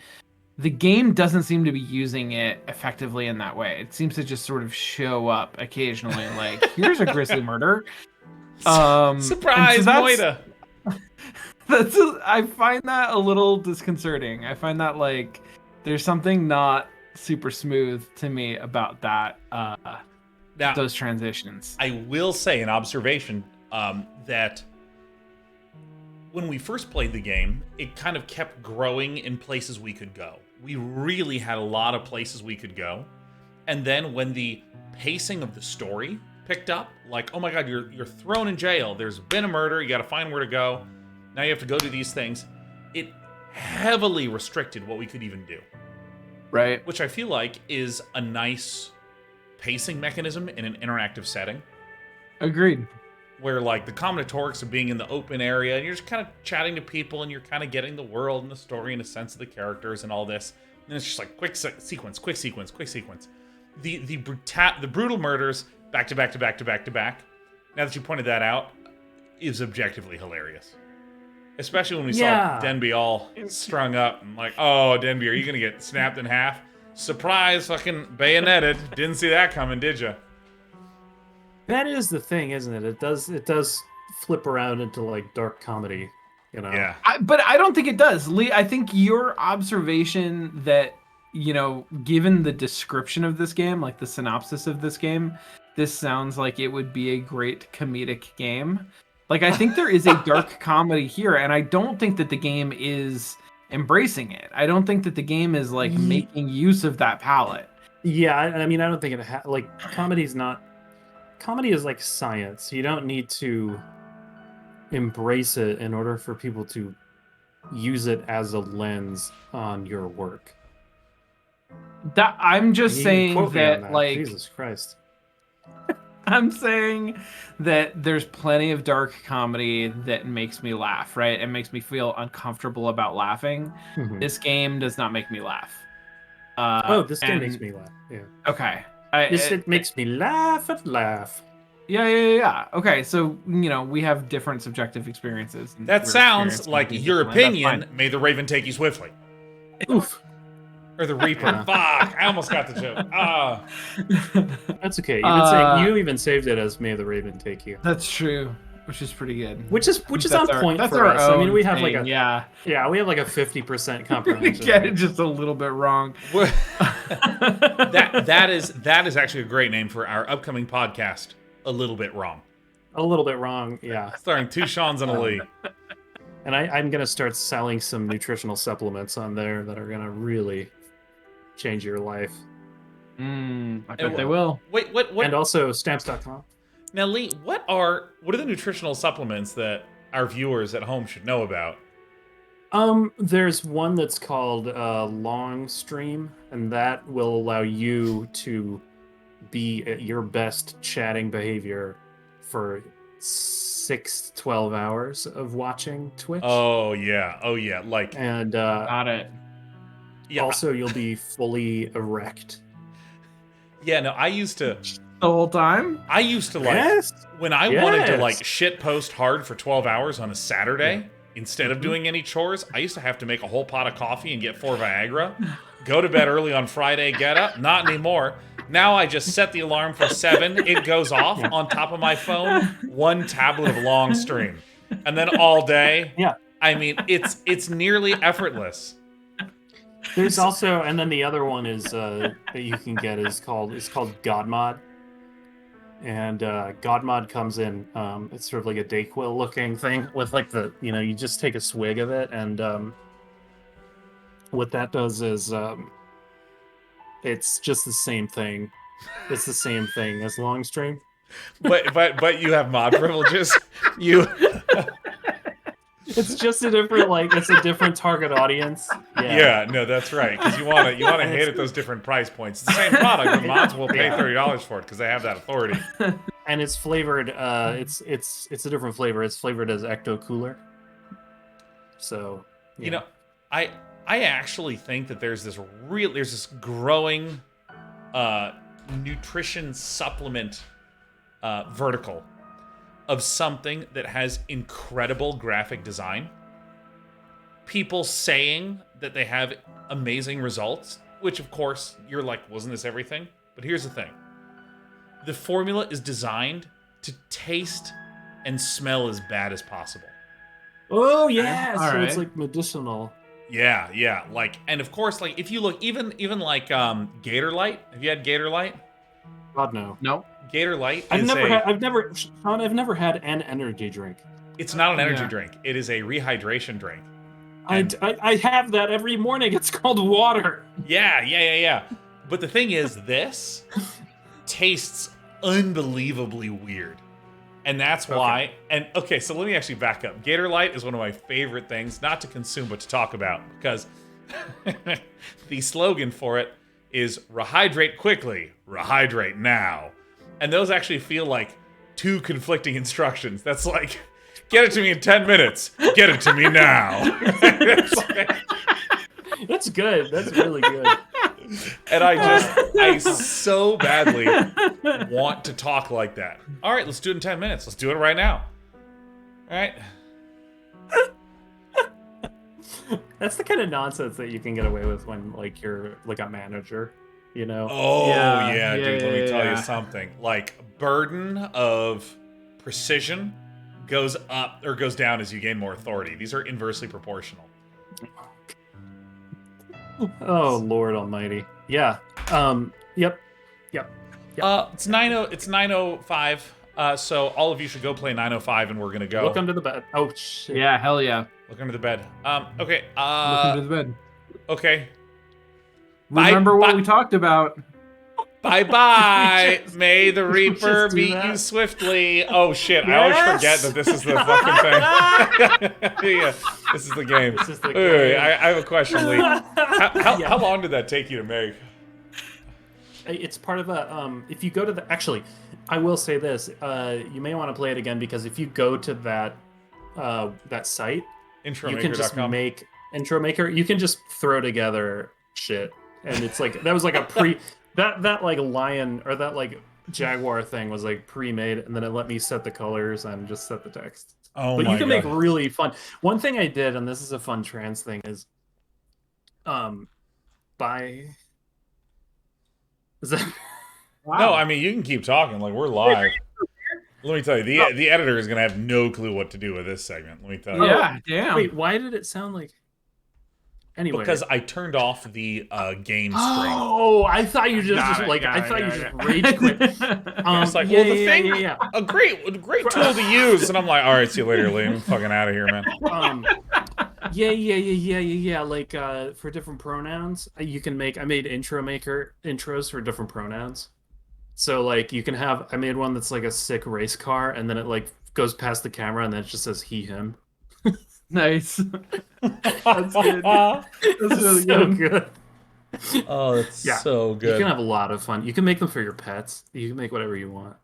the game doesn't seem to be using it effectively in that way. It seems to just sort of show up occasionally, like here's a grisly murder. Surprise, Moida. I find that a little disconcerting. I find that like there's something not super smooth to me about that. Now, those transitions. I will say an observation that when we first played the game, it kind of kept growing in places we could go. We really had a lot of places we could go. And then when the pacing of the story picked up, like, oh my god, you're thrown in jail. There's been a murder. You got to find where to go. Now you have to go do these things. It heavily restricted what we could even do. Right. Which I feel like is a nice pacing mechanism in an interactive setting. Agreed. Where like the combinatorics of being in the open area and you're just kind of chatting to people and you're kind of getting the world and the story and a sense of the characters and all this. And it's just like quick sequence. The brutal murders back to back. Now that you pointed that out, is objectively hilarious. Especially when we saw Denby all strung up and like, oh, Denby, are you gonna get snapped in half? Surprise, fucking bayoneted. Didn't see that coming, did you? That is the thing, isn't it? It does flip around into like dark comedy, you know. Yeah. But I don't think it does, Lee. I think your observation that, you know, given the description of this game, like the synopsis of this game, this sounds like it would be a great comedic game. Like, I think there is a dark comedy here, and I don't think that the game is embracing it. I don't think that the game is like making use of that palette. Yeah, I mean, I don't think it like comedy is like science. You don't need to embrace it in order for people to use it as a lens on your work. That I'm just saying that, like, Jesus Christ. I'm saying that there's plenty of dark comedy that makes me laugh, right? It makes me feel uncomfortable about laughing. Mm-hmm. This game does not make me laugh. This game makes me laugh. Yeah. Okay. It makes me laugh and laugh. Yeah. Okay, so, you know, we have different subjective experiences. That sounds like your opinion. May the Raven take you swiftly. Oof. Or the Reaper. Fuck, I almost got the joke. That's okay. You even saved it as May the Raven take you. That's true, which is pretty good. Which is on point for us. I mean, we have like a we have like a 50% comprehension. We get it just a little bit wrong. that is actually a great name for our upcoming podcast. A little bit wrong. A little bit wrong, yeah. Starring 2 Seans and a Lee. And I'm gonna start selling some nutritional supplements on there that are gonna really change your life. I bet they will. Wait, what? And also stamps.com. Now, Lee, what are the nutritional supplements that our viewers at home should know about? There's one that's called Long Stream, and that will allow you to be at your best chatting behavior for 6 to 12 hours of watching Twitch. Oh yeah, like got it. Yeah. Also, you'll be fully erect. Yeah, no, I used to... The whole time? I used to, like... Yes. When I wanted to, like, shit post hard for 12 hours on a Saturday, instead of doing any chores, I used to have to make a whole pot of coffee and get 4 Viagra, go to bed early on Friday, get up. Not anymore. Now I just set the alarm for 7. It goes off on top of my phone. 1 tablet of long stream. And then all day. Yeah. I mean, it's nearly effortless. There's also, and then the other one is that you can get is called God Mod, and God Mod comes in. It's sort of like a Dayquil looking thing with like the you just take a swig of it, and what that does is it's just the same thing. It's the same thing as long stream. But you have mod privileges. You. It's just a different it's a different target audience. Yeah, no, that's right. Because you want to hit at those different price points. It's the same product, but mods will pay $30 for it because they have that authority. And it's flavored. It's a different flavor. It's flavored as Ecto Cooler. So I actually think that there's this growing nutrition supplement vertical of something that has incredible graphic design. People saying that they have amazing results, which of course you're like, wasn't this everything? But here's the thing. The formula is designed to taste and smell as bad as possible. Oh yeah, All so right. it's like medicinal. Yeah. Like, and of course, like if you look, even like Gatorlight. Have you had Gatorlight? God no. No. Gatorlight. I've never had an energy drink. It's not an energy drink. It is a rehydration drink. I have that every morning. It's called water. Yeah. But the thing is, this tastes unbelievably weird. And that's why, so let me actually back up. Gatorlight is one of my favorite things, not to consume, but to talk about, because the slogan for it is rehydrate quickly, rehydrate now. And those actually feel like 2 conflicting instructions. That's like, get it to me in 10 minutes, get it to me now. That's good. That's really good. And I so badly want to talk like that. All right, let's do it in 10 minutes. Let's do it right now. All right. That's the kind of nonsense that you can get away with when like you're like a manager, Oh yeah, dude. Let me tell you something. Like, burden of precision goes up or goes down as you gain more authority. These are inversely proportional. Oh Lord Almighty. Yeah. Yep. It's 9:05. So all of you should go play 9:05, and we're gonna go. Look under the bed. Oh shit. Yeah, hell yeah. Look under the bed. Okay. Look under the bed. Okay. Remember what we talked about. Bye-bye. May the Reaper beat you swiftly. Oh, shit. Yes! I always forget that this is the fucking thing. Yeah, this is the game. Wait, I have a question, Lee. How long did that take you to make? It's part of a... if you go to the... Actually, I will say this. You may want to play it again, because if you go to that site, you can just make... Intro Maker, you can just throw together shit. And it's like, that was like a that like lion or that like jaguar thing was like pre-made, and then it let me set the colors and just set the text. Oh, but you can make really fun. One thing I did, and this is a fun trans thing, is is that wow. No, I mean, you can keep talking, like we're live. Let me tell you, the editor is gonna have no clue what to do with this segment. Let me tell you. Yeah, damn. Wait, why did it sound like... Anyway, because I turned off the game string. Oh, I thought you just rage quit. It's like, a great tool to use, and I'm like, all right, see you later, Lee. I'm fucking out of here, man. Yeah. Like for different pronouns, you can make. I made intros for different pronouns. So like you can have. I made one that's like a sick race car, and then it like goes past the camera, and then it just says he, him. Nice. That's good. That's really good. Oh, it's so good. You can have a lot of fun. You can make them for your pets. You can make whatever you want.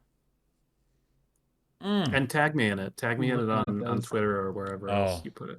And tag me in it. Tag me in it on Twitter or wherever else you put it.